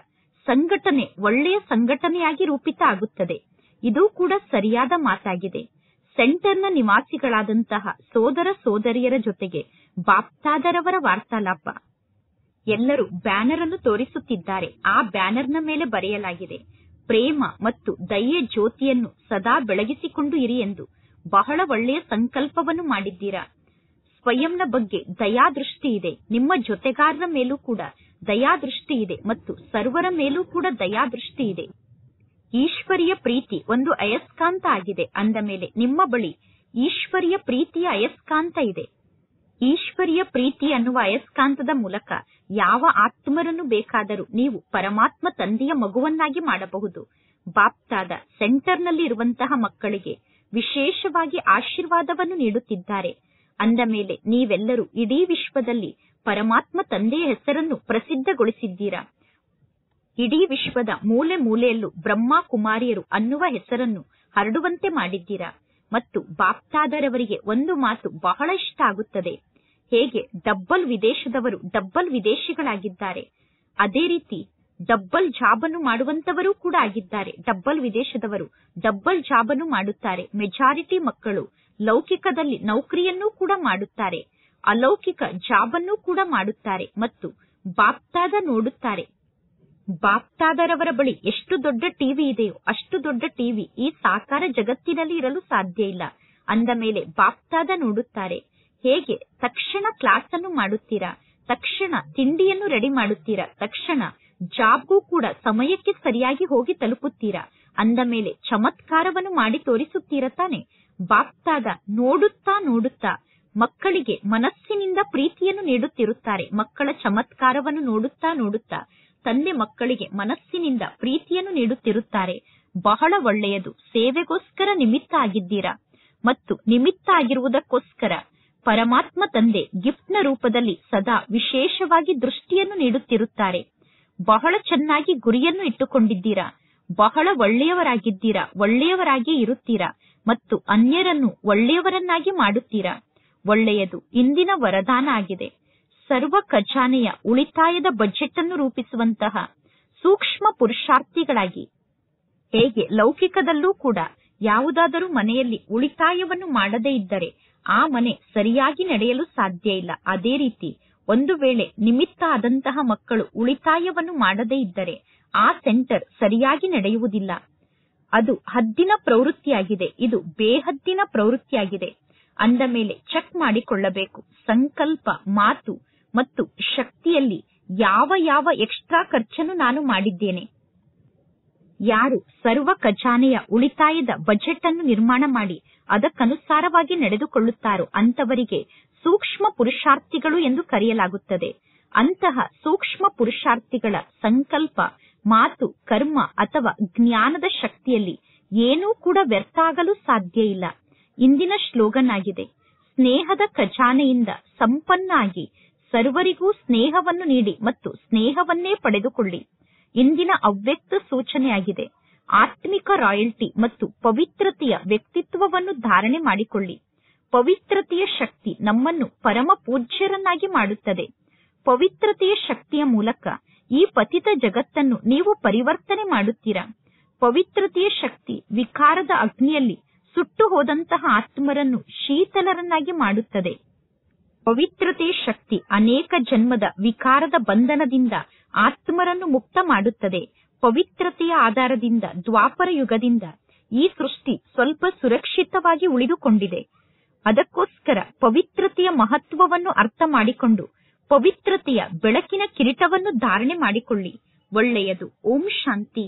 ಸಂಘಟನೆ ಒಳ್ಳೆಯ ಸಂಘಟನೆಯಾಗಿ ರೂಪಿತ ಆಗುತ್ತದೆ. ಇದು ಕೂಡ ಸರಿಯಾದ ಮಾತಾಗಿದೆ. ಸೆಂಟರ್ನ ನಿವಾಸಿಗಳಾದಂತಹ ಸೋದರ ಸೋದರಿಯರ ಜೊತೆಗೆ ಬಾಪ್ತಾದರವರ ವಾರ್ತಾಲಾಪ. ಎಲ್ಲರೂ ಬ್ಯಾನರ್ ಅನ್ನು ತೋರಿಸುತ್ತಿದ್ದಾರೆ. ಆ ಬ್ಯಾನರ್ನ ಮೇಲೆ ಬರೆಯಲಾಗಿದೆ, ಪ್ರೇಮ ಮತ್ತು ದಯೆ ಜ್ಯೋತಿಯನ್ನು ಸದಾ ಬೆಳಗಿಸಿಕೊಂಡು ಇರಿ ಎಂದು. ಬಹಳ ಒಳ್ಳೆಯ ಸಂಕಲ್ಪವನ್ನು ಮಾಡಿದ್ದೀರಾ. ಸ್ವಯಂನ ಬಗ್ಗೆ ದಯಾದೃಷ್ಟಿ ಇದೆ, ನಿಮ್ಮ ಜೊತೆಗಾರರ ಮೇಲೂ ಕೂಡ ದಯಾದೃಷ್ಟಿ ಇದೆ ಮತ್ತು ಸರ್ವರ ಮೇಲೂ ಕೂಡ ದಯಾದೃಷ್ಟಿ ಇದೆ. ಈಶ್ವರಿಯ ಪ್ರೀತಿ ಒಂದು ಅಯಸ್ಕಾಂತ ಆಗಿದೆ. ಅಂದ ಮೇಲೆ ನಿಮ್ಮ ಬಳಿ ಈಶ್ವರಿಯ ಪ್ರೀತಿಯ ಅಯಸ್ಕಾಂತ ಇದೆ. ಈಶ್ವರಿಯ ಪ್ರೀತಿ ಅನ್ನುವ ಅಯಸ್ಕಾಂತದ ಮೂಲಕ ಯಾವ ಆತ್ಮರನ್ನು ಬೇಕಾದರೂ ನೀವು ಪರಮಾತ್ಮ ತಂದೆಯ ಮಗುವನ್ನಾಗಿ ಮಾಡಬಹುದು. ಬಾಪ್ತಾದ ಸೆಂಟರ್ನಲ್ಲಿ ಇರುವಂತಹ ಮಕ್ಕಳಿಗೆ ವಿಶೇಷವಾಗಿ ಆಶೀರ್ವಾದವನ್ನು ನೀಡುತ್ತಿದ್ದಾರೆ. ಅಂದ ಮೇಲೆ ನೀವೆಲ್ಲರೂ ಇಡೀ ವಿಶ್ವದಲ್ಲಿ ಪರಮಾತ್ಮ ತಂದೆಯ ಹೆಸರನ್ನು ಪ್ರಸಿದ್ಧಗೊಳಿಸಿದ್ದೀರಾ. ಇಡೀ ವಿಶ್ವದ ಮೂಲೆ ಮೂಲೆಯಲ್ಲೂ ಬ್ರಹ್ಮ ಕುಮಾರಿಯರು ಅನ್ನುವ ಹೆಸರನ್ನು ಹರಡುವಂತೆ ಮಾಡಿದ್ದೀರಾ. ಮತ್ತು ಬಾಪ್ತಾದರವರಿಗೆ ಒಂದು ಮಾತು ಬಹಳ ಇಷ್ಟ ಆಗುತ್ತದೆ. ಹೇಗೆ ಡಬ್ಬಲ್ ವಿದೇಶದವರು ಡಬ್ಬಲ್ ವಿದೇಶಿಗಳಾಗಿದ್ದಾರೆ, ಅದೇ ರೀತಿ ಡಬ್ಬಲ್ ಜಾಬನ್ನು ಮಾಡುವಂತವರೂ ಕೂಡ ಆಗಿದ್ದಾರೆ. ಡಬ್ಬಲ್ ವಿದೇಶದವರು ಡಬ್ಬಲ್ ಜಾಬನ್ನು ಮಾಡುತ್ತಾರೆ. ಮೆಜಾರಿಟಿ ಮಕ್ಕಳು ಲೌಕಿಕದಲ್ಲಿ ನೌಕರಿಯನ್ನೂ ಕೂಡ ಮಾಡುತ್ತಾರೆ, ಅಲೌಕಿಕ ಜಾಬನ್ನು ಕೂಡ ಮಾಡುತ್ತಾರೆ ಮತ್ತು ಬಾಪ್ತಾದ ನೋಡುತ್ತಾರೆ. ಬಾಪ್ತಾದರವರ ಬಳಿ ಎಷ್ಟು ದೊಡ್ಡ ಟಿವಿ ಇದೆಯೋ ಅಷ್ಟು ದೊಡ್ಡ ಟಿವಿ ಈ ಸಾಕಾರ ಜಗತ್ತಿನಲ್ಲಿ ಇರಲು ಸಾಧ್ಯ ಇಲ್ಲ. ಅಂದ ಮೇಲೆ ಬಾಪ್ತಾದ ನೋಡುತ್ತಾರೆ. ಹೇಗೆ ತಕ್ಷಣ ಕ್ಲಾಸ್ ಅನ್ನು ಮಾಡುತ್ತೀರಾ, ತಕ್ಷಣ ತಿಂಡಿಯನ್ನು ರೆಡಿ ಮಾಡುತ್ತೀರಾ, ತಕ್ಷಣ ಜಾಬ್ಗೂ ಕೂಡ ಸಮಯಕ್ಕೆ ಸರಿಯಾಗಿ ಹೋಗಿ ತಲುಪುತ್ತೀರಾ. ಅಂದ ಮೇಲೆ ಚಮತ್ಕಾರವನ್ನು ಮಾಡಿ ತೋರಿಸುತ್ತೀರಾ ತಾನೆ. ಬಾಪ್ತಾದ ನೋಡುತ್ತಾ ನೋಡುತ್ತಾ ಮಕ್ಕಳಿಗೆ ಮನಸ್ಸಿನಿಂದ ಪ್ರೀತಿಯನ್ನು ನೀಡುತ್ತಿರುತ್ತಾರೆ. ಮಕ್ಕಳ ಚಮತ್ಕಾರವನ್ನು ನೋಡುತ್ತಾ ನೋಡುತ್ತಾ ತಂದೆ ಮಕ್ಕಳಿಗೆ ಮನಸ್ಸಿನಿಂದ ಪ್ರೀತಿಯನ್ನು ನೀಡುತ್ತಿರುತ್ತಾರೆ. ಬಹಳ ಒಳ್ಳೆಯದು. ಸೇವೆಗೋಸ್ಕರ ನಿಮಿತ್ತ ಆಗಿದ್ದೀರಾ ಮತ್ತು ನಿಮಿತ್ತ ಆಗಿರುವುದಕ್ಕೋಸ್ಕರ ಪರಮಾತ್ಮ ತಂದೆ ಗಿಫ್ಟ್ನ ರೂಪದಲ್ಲಿ ಸದಾ ವಿಶೇಷವಾಗಿ ದೃಷ್ಟಿಯನ್ನು ನೀಡುತ್ತಿರುತ್ತಾರೆ. ಬಹಳ ಚೆನ್ನಾಗಿ ಗುರಿಯನ್ನು ಇಟ್ಟುಕೊಂಡಿದ್ದೀರಾ. ಬಹಳ ಒಳ್ಳೆಯವರಾಗಿದ್ದೀರಾ. ಒಳ್ಳೆಯವರಾಗಿ ಇರುತ್ತೀರಾ ಮತ್ತು ಅನ್ಯರನ್ನು ಒಳ್ಳೆಯವರನ್ನಾಗಿ ಮಾಡುತ್ತೀರಾ. ಒಳ್ಳೆಯದು. ಇಂದಿನ ವರದಾನ ಆಗಿದೆ. ಸರ್ವ ಖಜಾನೆಯ ಉಳಿತಾಯದ ಬಜೆಟ್ ಅನ್ನು ರೂಪಿಸುವಂತಹ ಸೂಕ್ಷ್ಮ ಪುರುಷಾರ್ಥಿಗಳಾಗಿ. ಹೇಗೆ ಲೌಕಿಕದಲ್ಲೂ ಕೂಡ ಯಾವುದಾದರೂ ಮನೆಯಲ್ಲಿ ಉಳಿತಾಯವನ್ನು ಮಾಡದೇ ಇದ್ದರೆ ಆ ಮನೆ ಸರಿಯಾಗಿ ನಡೆಯಲು ಸಾಧ್ಯ ಇಲ್ಲ. ಅದೇ ರೀತಿ ಒಂದು ವೇಳೆ ನಿಮಿತ್ತ ಆದಂತಹ ಮಕ್ಕಳು ಉಳಿತಾಯವನ್ನು ಮಾಡದೇ ಇದ್ದರೆ ಆ ಸೆಂಟರ್ ಸರಿಯಾಗಿ ನಡೆಯುವುದಿಲ್ಲ. ಅದು ಹದ್ದಿನ ಪ್ರವೃತ್ತಿಯಾಗಿದೆ, ಇದು ಬೇಹದ್ದಿನ ಪ್ರವೃತ್ತಿಯಾಗಿದೆ. ಅಂದ ಮೇಲೆ ಚೆಕ್ ಮಾಡಿಕೊಳ್ಳಬೇಕು. ಸಂಕಲ್ಪ, ಮಾತು ಮತ್ತು ಶಕ್ತಿಯಲ್ಲಿ ಯಾವ ಯಾವ ಎಕ್ಸ್ಟ್ರಾ ಖರ್ಚನ್ನು ನಾನು ಮಾಡಿದ್ದೇನೆ. ಯಾರು ಸರ್ವ ಖಜಾನೆಯ ಉಳಿತಾಯದ ಬಜೆಟ್ ಅನ್ನು ನಿರ್ಮಾಣ ಮಾಡಿ ಅದಕ್ಕನುಸಾರವಾಗಿ ನಡೆದುಕೊಳ್ಳುತ್ತಾರೋ ಅಂತವರಿಗೆ ಸೂಕ್ಷ್ಮ ಪುರುಷಾರ್ಥಿಗಳು ಎಂದು ಕರೆಯಲಾಗುತ್ತದೆ. ಅಂತಹ ಸೂಕ್ಷ್ಮ ಪುರುಷಾರ್ಥಿಗಳ ಸಂಕಲ್ಪ, ಮಾತು, ಕರ್ಮ ಅಥವಾ ಜ್ಞಾನದ ಶಕ್ತಿಯಲ್ಲಿ ಏನೂ ಕೂಡ ವ್ಯರ್ಥ ಆಗಲು ಸಾಧ್ಯ ಇಲ್ಲ. ಇಂದಿನ ಶ್ಲೋಗನ್ ಆಗಿದೆ, ಸ್ನೇಹದ ಖಜಾನೆಯಿಂದ ಸಂಪನ್ನ ಆಗಿ ಸರ್ವರಿಗೂ ಸ್ನೇಹವನ್ನು ನೀಡಿ ಮತ್ತು ಸ್ನೇಹವನ್ನೇ ಪಡೆದುಕೊಳ್ಳಿ. ಇಂದಿನ ಅವ್ಯಕ್ತ ಸೂಚನೆಯಾಗಿದೆ, ಆತ್ಮಿಕ ರಾಯಲ್ಟಿ ಮತ್ತು ಪವಿತ್ರತೆಯ ವ್ಯಕ್ತಿತ್ವವನ್ನು ಧಾರಣೆ ಮಾಡಿಕೊಳ್ಳಿ. ಪವಿತ್ರತೆಯ ಶಕ್ತಿ ನಮ್ಮನ್ನು ಪರಮ ಪೂಜ್ಯರನ್ನಾಗಿ ಮಾಡುತ್ತದೆ. ಪವಿತ್ರತೆಯ ಶಕ್ತಿಯ ಮೂಲಕ ಈ ಪತಿತ ಜಗತ್ತನ್ನು ನೀವು ಪರಿವರ್ತನೆ ಮಾಡುತ್ತೀರಾ. ಪವಿತ್ರತೆಯ ಶಕ್ತಿ ವಿಕಾರದ ಅಗ್ನಿಯಲ್ಲಿ ಸುಟ್ಟು ಹೋದಂತಹ ಆತ್ಮರನ್ನು ಶೀತಲರನ್ನಾಗಿ ಮಾಡುತ್ತದೆ. ಪವಿತ್ರತೆಯ ಶಕ್ತಿ ಅನೇಕ ಜನ್ಮದ ವಿಕಾರದ ಬಂಧನದಿಂದ ಆತ್ಮರನ್ನು ಮುಕ್ತ ಮಾಡುತ್ತದೆ. ಪವಿತ್ರತೆಯ ಆಧಾರದಿಂದ ದ್ವಾಪರ ಯುಗದಿಂದ ಈ ಸೃಷ್ಟಿ ಸ್ವಲ್ಪ ಸುರಕ್ಷಿತವಾಗಿ ಉಳಿದುಕೊಂಡಿದೆ. ಅದಕ್ಕೋಸ್ಕರ ಪವಿತ್ರತೆಯ ಮಹತ್ವವನ್ನು ಅರ್ಥ ಮಾಡಿಕೊಂಡು ಪವಿತ್ರತೆಯ ಬೆಳಕಿನ ಕಿರೀಟವನ್ನು ಧಾರಣೆ ಮಾಡಿಕೊಳ್ಳಿ. ಒಳ್ಳೆಯದು. ಓಂ ಶಾಂತಿ.